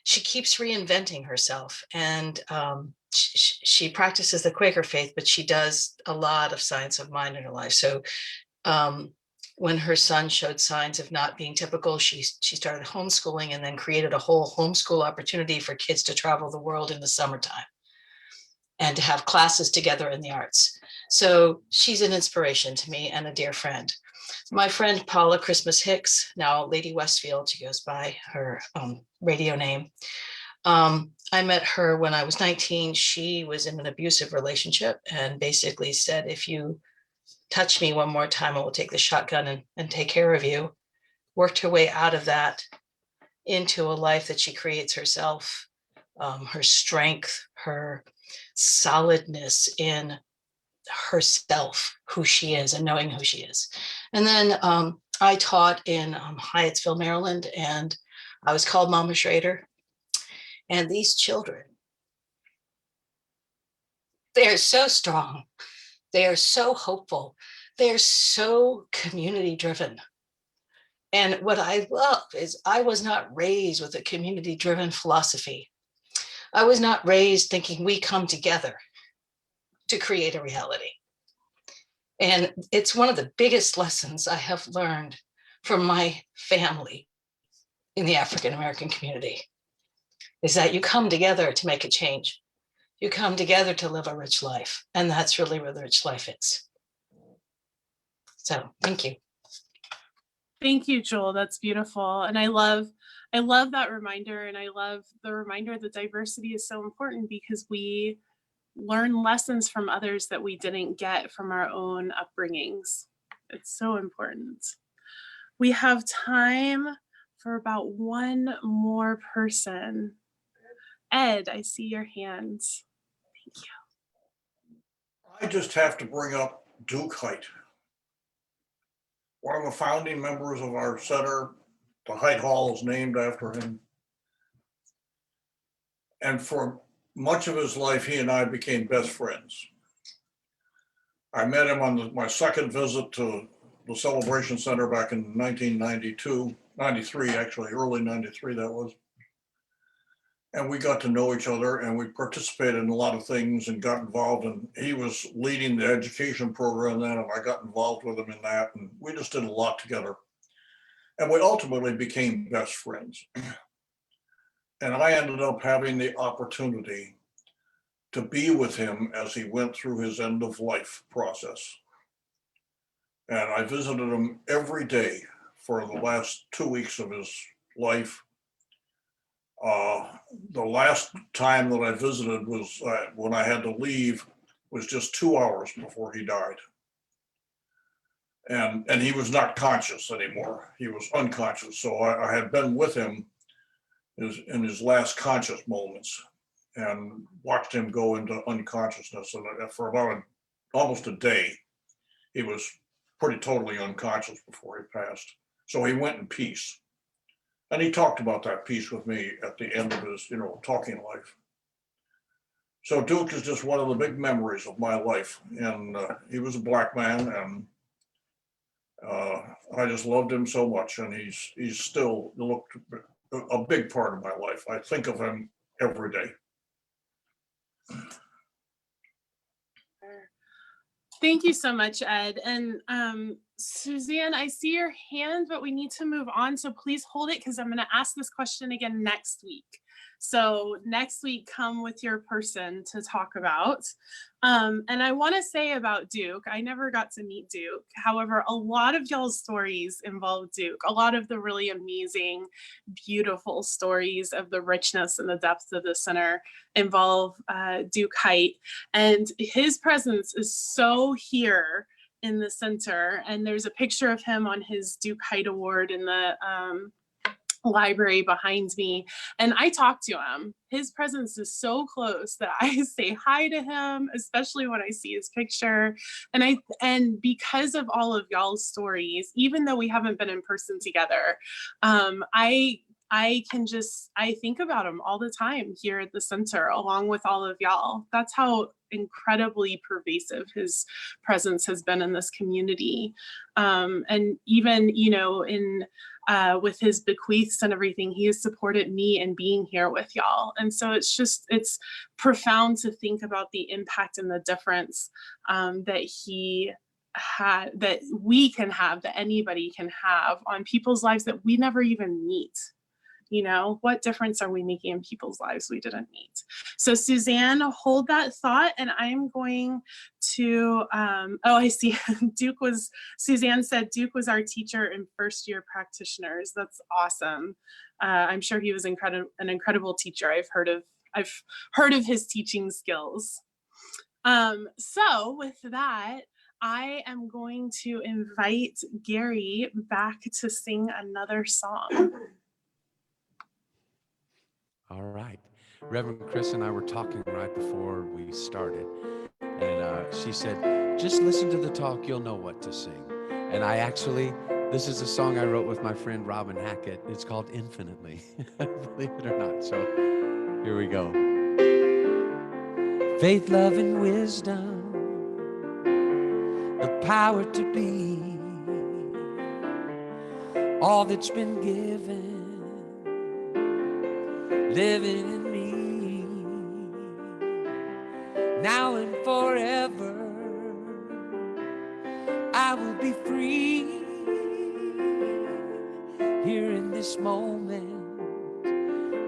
she keeps reinventing herself, and she practices the Quaker faith, but she does a lot of science of mind in her life. So when her son showed signs of not being typical, she started homeschooling, and then created a whole homeschool opportunity for kids to travel the world in the summertime and to have classes together in the arts. So she's an inspiration to me and a dear friend. My friend Paula Christmas Hicks, now Lady Westfield, she goes by her radio name. I met her when I was 19. She was in an abusive relationship and basically said, if you touch me one more time, I will take the shotgun and take care of you. Worked her way out of that into a life that she creates herself, her strength, her solidness in herself, who she is, and knowing who she is. And then I taught in Hyattsville, Maryland, and I was called Mama Schrader. And these children, they're so strong. They are so hopeful. They are so community driven. And what I love is I was not raised with a community driven philosophy. I was not raised thinking we come together to create a reality. And it's one of the biggest lessons I have learned from my family in the African American community, is that you come together to make a change. You come together to live a rich life. And that's really where the rich life is. So thank you. Thank you, Joel. That's beautiful. And I love that reminder. And I love the reminder that diversity is so important, because we learn lessons from others that we didn't get from our own upbringings. It's so important. We have time for about one more person. Ed, I see your hand. Thank you. I just have to bring up Duke Height. One of the founding members of our center. The Height Hall is named after him. And for much of his life, he and I became best friends. I met him on my second visit to the Celebration Center back in 1992, 93, actually, early 93 that was. And we got to know each other and we participated in a lot of things and got involved. And he was leading the education program then, and I got involved with him in that. And we just did a lot together. And we ultimately became best friends. And I ended up having the opportunity to be with him as he went through his end of life process. And I visited him every day for the last 2 weeks of his life. The last time that I visited was when I had to leave, was just 2 hours before he died. And he was not conscious anymore. He was unconscious. So I had been with him in his last conscious moments and watched him go into unconsciousness. And for about almost a day, he was pretty totally unconscious before he passed. So he went in peace. And he talked about that peace with me at the end of his, talking life. So Duke is just one of the big memories of my life. And he was a Black man, and I just loved him so much. And he's still a big part of my life. I think of him every day. Thank you so much, Ed. And Suzanne, I see your hand, but we need to move on. So please hold it, because I'm going to ask this question again next week. So next week, come with your person to talk about. And I want to say about Duke, I never got to meet Duke. However, a lot of y'all's stories involve Duke. A lot of the really amazing, beautiful stories of the richness and the depth of the center involve Duke Height. And his presence is so here in the center. And there's a picture of him on his Duke Height Award in the library behind me, and I talk to him. His presence is so close that I say hi to him, especially when I see his picture. And because of all of y'all's stories, even though we haven't been in person together, I think about him all the time here at the center, along with all of y'all. That's how incredibly pervasive his presence has been in this community. And even, with his bequeaths and everything, he has supported me in being here with y'all. And so it's profound to think about the impact and the difference that he had, that we can have, that anybody can have on people's lives that we never even meet. What difference are we making in people's lives we didn't meet? So Suzanne, hold that thought, and I'm going to, I see Suzanne said Duke was our teacher in first year practitioners. That's awesome. I'm sure he was an incredible teacher. I've heard of his teaching skills. So with that, I am going to invite Gary back to sing another song. All right. Reverend Chris and I were talking right before we started. And she said, just listen to the talk, you'll know what to sing. And this is a song I wrote with my friend Robin Hackett. It's called Infinitely, believe it or not. So here we go. Faith, love, and wisdom, the power to be all that's been given, living in me, now and forever. I will be free here in this moment,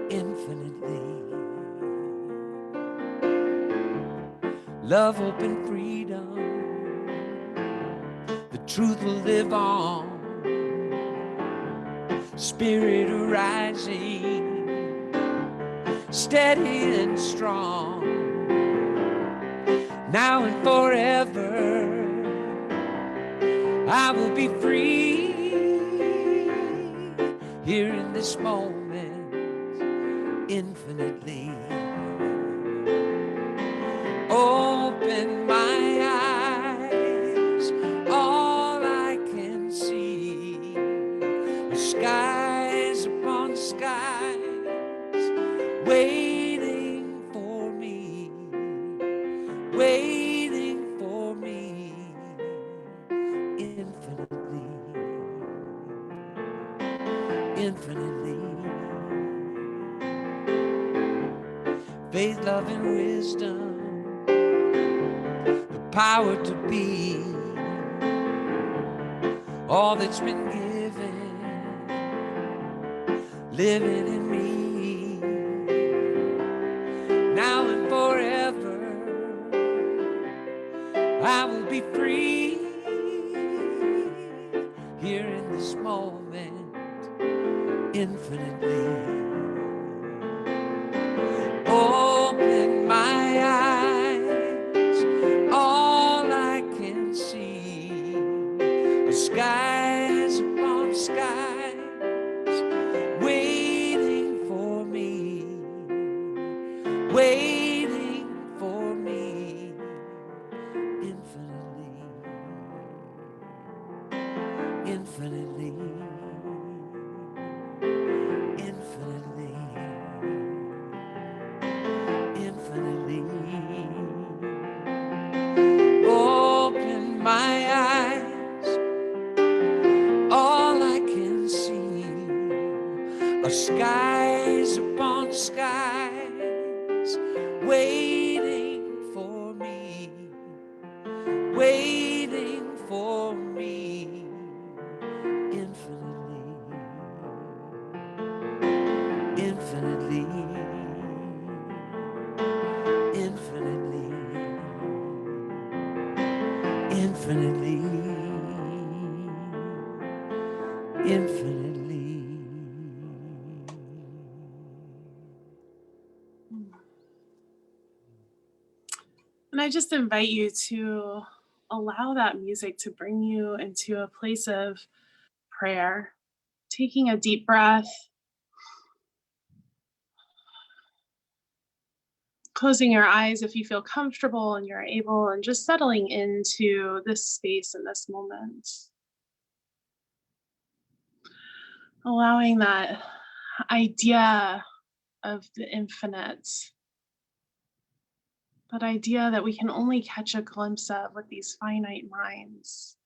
infinitely. Love, hope, and freedom, the truth will live on. Spirit arising, steady and strong. now and forever. I will be free here in this moment, infinitely. Open my eyes, all I can see are skies upon skies waiting for me, waiting for me, infinitely, infinitely. Faith, love, and wisdom, the power to be all that's been given, living in me, now and forever. I will be free here in this moment, infinitely. Open my eyes, all I can see are skies upon skies waiting for me, waiting for me, infinitely, infinitely, infinitely, infinitely. Open my eyes, all I can see are skies upon skies waiting for me, waiting for me, infinitely, infinitely, infinitely, infinitely, infinitely. And I just invite you to allow that music to bring you into a place of prayer, taking a deep breath, closing your eyes if you feel comfortable and you're able, and just settling into this space in this moment. Allowing that idea of the infinite, that idea that we can only catch a glimpse of with these finite minds,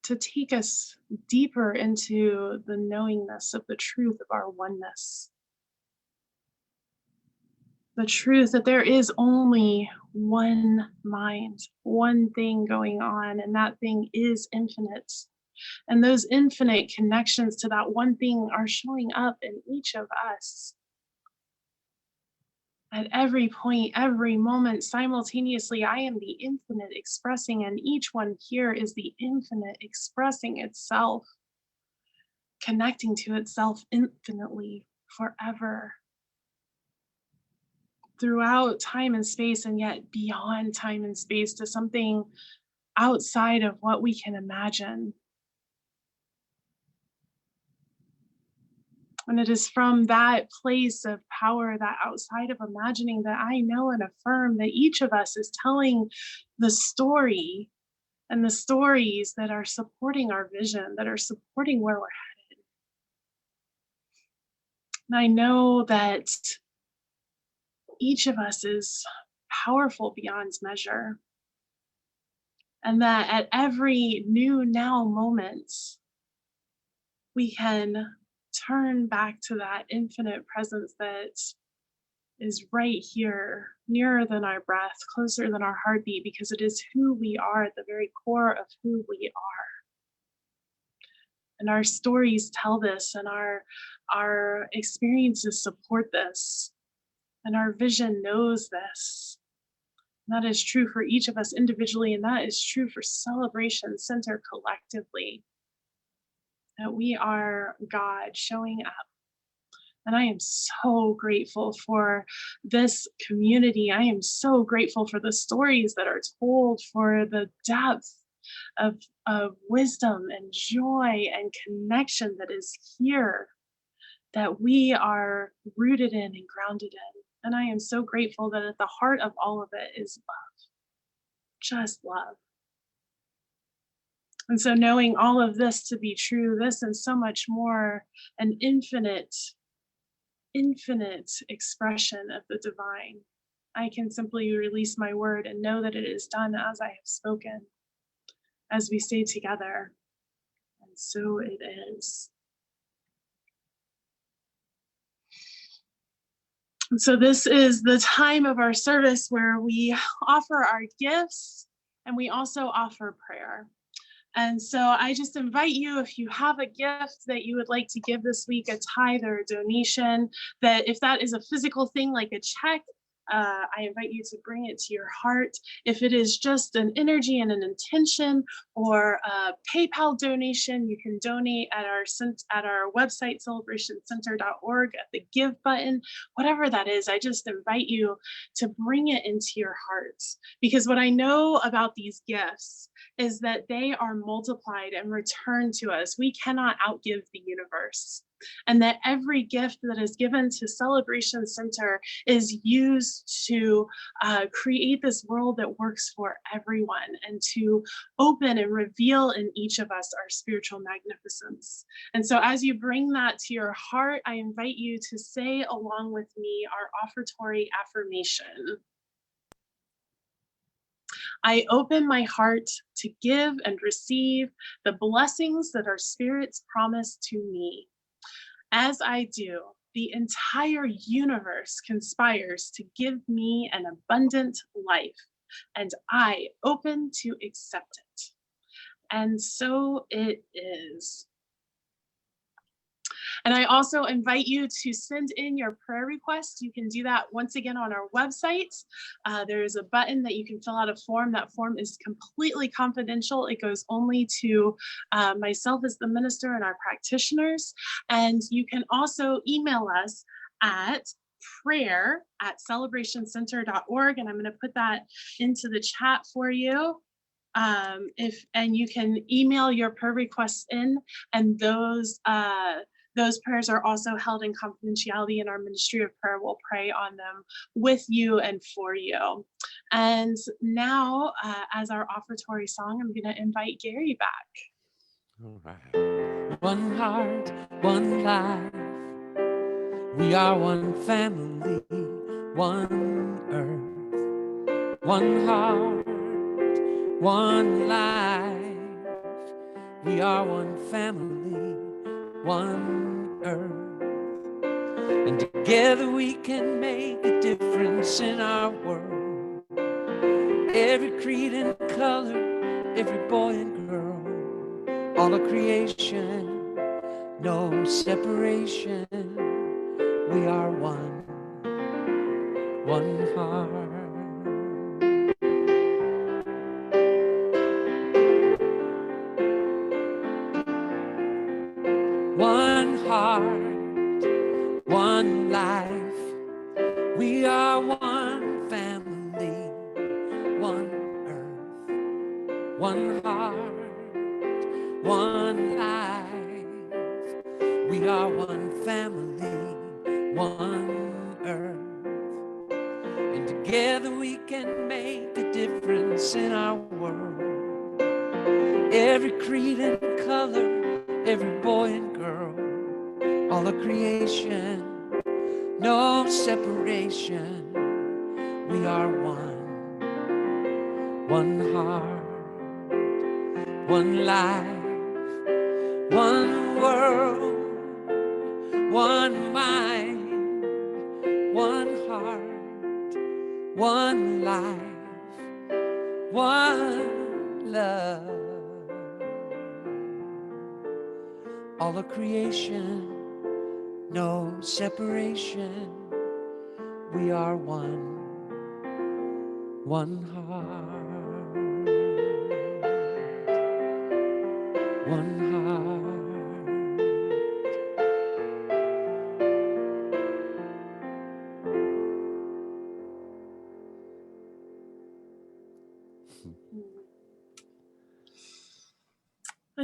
to take us deeper into the knowingness of the truth of our oneness. The truth that there is only one mind, one thing going on, and that thing is infinite. And those infinite connections to that one thing are showing up in each of us. At every point, every moment, simultaneously, I am the infinite expressing, and each one here is the infinite expressing itself, connecting to itself infinitely, forever, throughout time and space, and yet beyond time and space to something outside of what we can imagine. And it is from that place of power, that outside of imagining, that I know and affirm that each of us is telling the story and the stories that are supporting our vision, that are supporting where we're headed. And I know that each of us is powerful beyond measure. And that at every new now moment, we can turn back to that infinite presence that is right here, nearer than our breath, closer than our heartbeat, because it is who we are, at the very core of who we are. And our stories tell this, and our experiences support this, and our vision knows this. And that is true for each of us individually, and that is true for Celebration Center collectively. That we are God showing up And I am so grateful for this community. I am so grateful for the stories that are told, for the depth of wisdom and joy and connection that is here, that we are rooted in and grounded in. And I am so grateful that at the heart of all of it is love, just love. And so, knowing all of this to be true, this and so much more, an infinite expression of the divine, I can simply release my word and know that it is done as I have spoken, as we stay together. And so it is. And so this is the time of our service where we offer our gifts and we also offer prayer. And so I just invite you, if you have a gift that you would like to give this week, a tithe or a donation, that if that is a physical thing like a check, I invite you to bring it to your heart. If it is just an energy and an intention or a PayPal donation, you can donate at our website, celebrationcenter.org, at the give button, whatever that is. I just invite you to bring it into your heart, because what I know about these gifts is that they are multiplied and returned to us. We cannot outgive the universe. And that every gift that is given to Celebration Center is used to create this world that works for everyone and to open and reveal in each of us our spiritual magnificence. And so as you bring that to your heart, I invite you to say along with me our offertory affirmation. I open my heart to give and receive the blessings that our spirits promise to me. As I do, the entire universe conspires to give me an abundant life, and I open to accept it. And so it is. And I also invite you to send in your prayer requests. You can do that once again on our website. There is a button that you can fill out a form. That form is completely confidential. It goes only to myself as the minister and our practitioners. And you can also email us at prayer@celebrationcenter.org. And I'm going to put that into the chat for you. And you can email your prayer requests in, and those prayers are also held in confidentiality, and our Ministry of Prayer will pray on them with you and for you. And now, as our offertory song, I'm going to invite Gary back. All right. One heart, one life. We are one family, one earth. One heart, one life. We are one family, one earth. And together we can make a difference in our world. Every creed and color, every boy and girl, all of creation, no separation. We are one, one heart. One heart, one life. We are one family, one earth. One heart, one life. We are one family, one earth. And together we can make a difference in our world. Every creed and color, every boy and girl, all of creation, no separation. We are one, one heart, one life, one world, one mind, one heart, one life, one love. All of creation, no separation. We are one, one heart, one heart.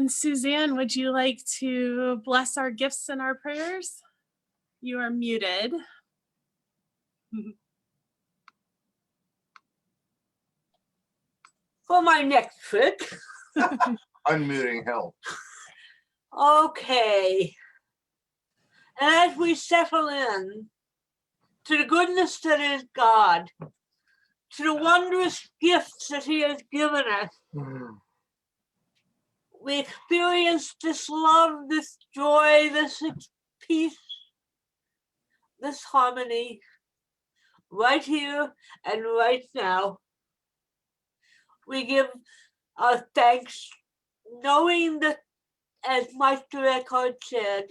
And Suzanne, would you like to bless our gifts and our prayers? You are muted. For my next trick. Unmuting help. Okay. And as we settle in to the goodness that is God, to the wondrous gifts that He has given us, we experience this love, this joy, this peace, this harmony right here and right now. We give our thanks, knowing that, as Master Eckhart said,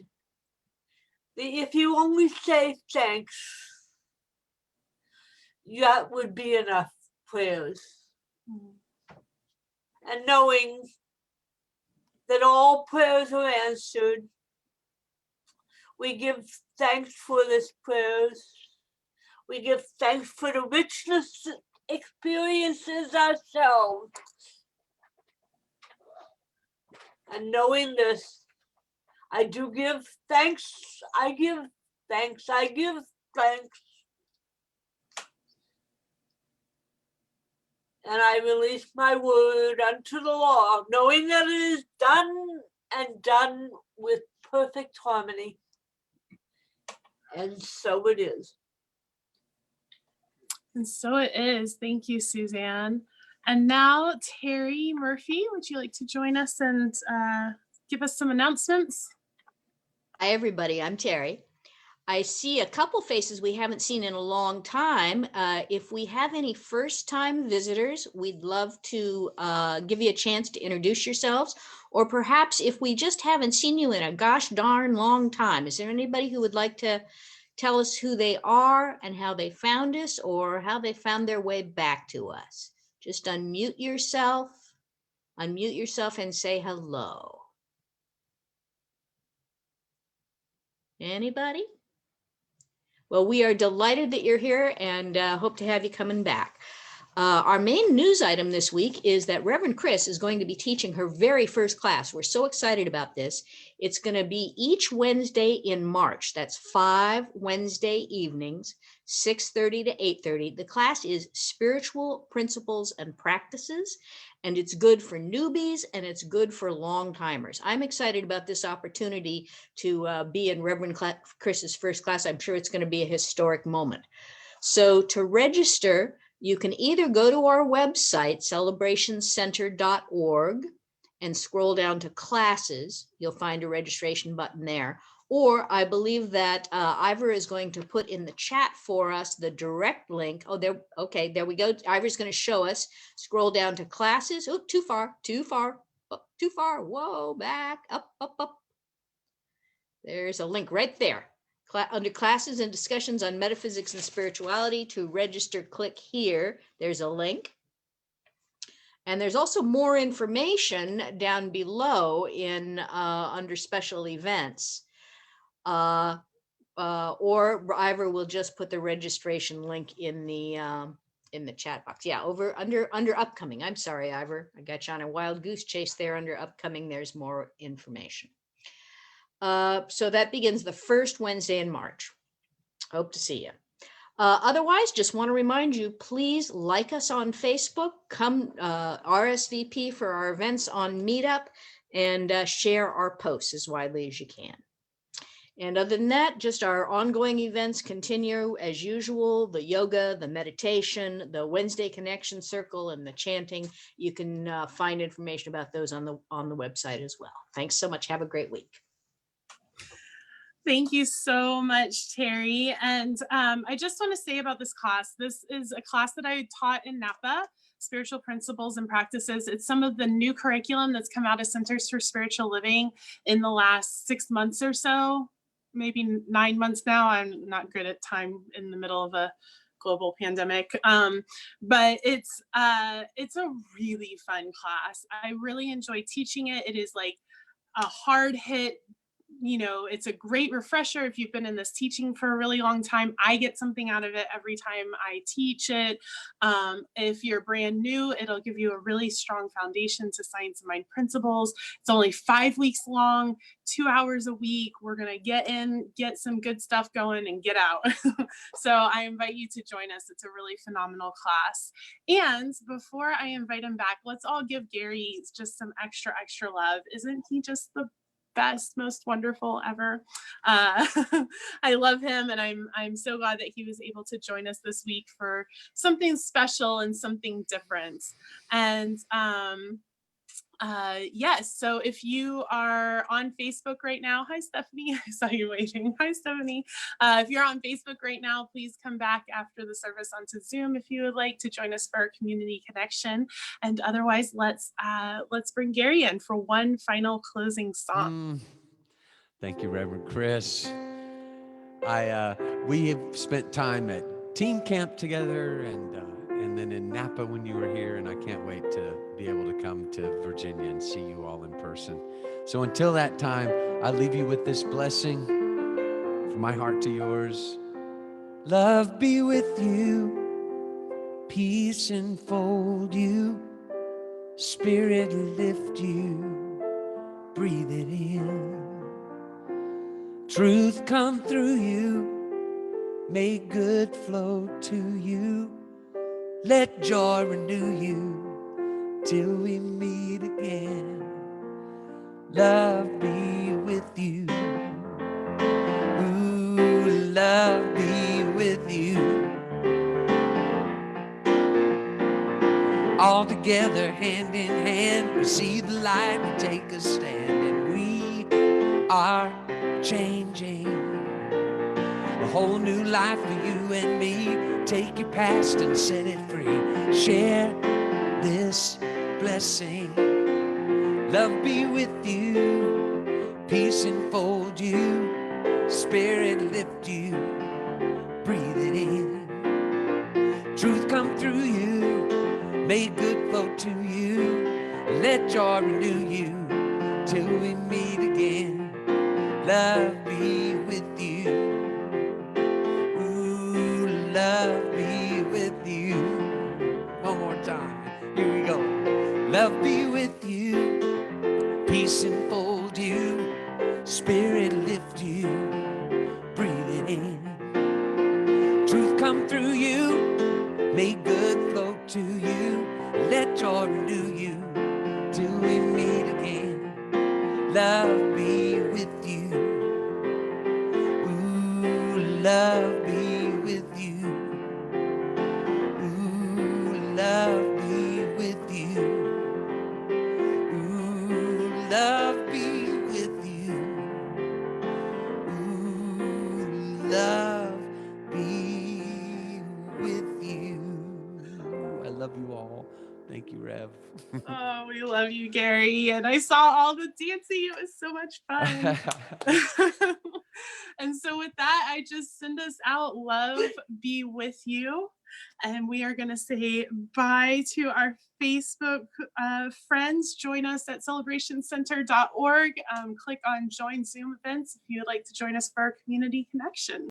that if you only say thanks, that would be enough prayers. And knowing that all prayers are answered, we give thanks for this prayers. We give thanks for the richness experiences ourselves. And knowing this, I do give thanks, I give thanks, I give thanks. And I release my word unto the law, knowing that it is done and done with perfect harmony. And so it is. And so it is. Thank you, Suzanne. And now, Terry Murphy, would you like to join us and give us some announcements? Hi, everybody. I'm Terry. I see a couple faces we haven't seen in a long time. If we have any first-time visitors, we'd love to give you a chance to introduce yourselves. Or perhaps if we just haven't seen you in a gosh darn long time, is there anybody who would like to tell us who they are and how they found us or how they found their way back to us? Just unmute yourself and say hello. Anybody? Well, we are delighted that you're here and hope to have you coming back. Our main news item this week is that Reverend Chris is going to be teaching her very first class. We're so excited about this. It's going to be each Wednesday in March. That's 5 Wednesday evenings, 6:30 to 8:30. The class is Spiritual Principles and Practices, and it's good for newbies and it's good for long timers. I'm excited about this opportunity to be in Reverend Chris's first class. I'm sure it's going to be a historic moment. So to register, you can either go to our website, celebrationcenter.org, and scroll down to classes. You'll find a registration button there. Or I believe that Ivor is going to put in the chat for us the direct link. Oh, there. Okay, there we go. Ivor's going to show us. Scroll down to classes. Oh, too far. Oh, too far. Whoa, back, up. There's a link right there. Under classes and discussions on metaphysics and spirituality. To register, click here. There's a link. And there's also more information down below in under special events. Or Ivor will just put the registration link in the chat box. Yeah, under upcoming. I'm sorry, Ivor. I got you on a wild goose chase there. Under upcoming, there's more information. So that begins the first Wednesday in March. Hope to see you. Otherwise, just want to remind you, please like us on Facebook, come RSVP for our events on Meetup, and share our posts as widely as you can. And other than that, just our ongoing events continue as usual, the yoga, the meditation, the Wednesday Connection Circle, and the chanting. You can find information about those on the website as well. Thanks so much. Have a great week. Thank you so much, Terry. And I just want to say about this class, this is a class that I taught in Napa, Spiritual Principles and Practices. It's some of the new curriculum that's come out of Centers for Spiritual Living in the last 6 months or so, maybe 9 months now. I'm not good at time in the middle of a global pandemic, but it's a really fun class. I really enjoy teaching it. It is like a hard hit, it's a great refresher if you've been in this teaching for a really long time. I get something out of it every time I teach it. If you're brand new, it'll give you a really strong foundation to Science of Mind principles. It's only 5 weeks long, 2 hours a week. We're going to get in, get some good stuff going, and get out. So I invite you to join us. It's a really phenomenal class. And before I invite him back, let's all give Gary just some extra love. Isn't he just the best, most wonderful ever? I love him, and I'm so glad that he was able to join us this week for something special and something different. And yes, so if you are on Facebook right now, hi Stephanie, I saw you waiting. Hi Stephanie. If you're on Facebook right now, please come back after the service onto Zoom if you would like to join us for our community connection. And otherwise, let's bring Gary in for one final closing song. Thank you, Reverend Chris. We have spent time at teen camp together, and then in Napa when you were here, and I can't wait to be able to come to Virginia and see you all in person. So until that time, I leave you with this blessing from my heart to yours. Love be with you, peace enfold you, spirit lift you, breathe it in. Truth come through you, may good flow to you, let joy renew you till we meet again. Love be with you. Ooh, love be with you. All together, hand in hand, we see the light, we take a stand, and we are changing. A whole new life for you and me. Take your past and set it free. Share this blessing. Love be with you, peace enfold you, spirit lift you, breathe it in. Truth come through you, may good flow to you, let joy renew you till we meet again. Love be with you. Ooh, love be with you. One more time, here we go. Love be with you, peace enfold you, spirit lift you, breathe it in. Truth come through you, may good flow to you, let joy renew you till we meet again. Love be with you. Ooh, love be with you. Ooh, love be with you. Ooh, love be with you. Ooh, love be with you. I love you all. Thank you, Rev. Oh, we love you, Gary. And I saw all the dancing. It was so much fun. And so with that, I just send us out. Love be with you. And we are going to say bye to our Facebook friends. Join us at celebrationcenter.org. Click on join Zoom events if you would like to join us for our community connection.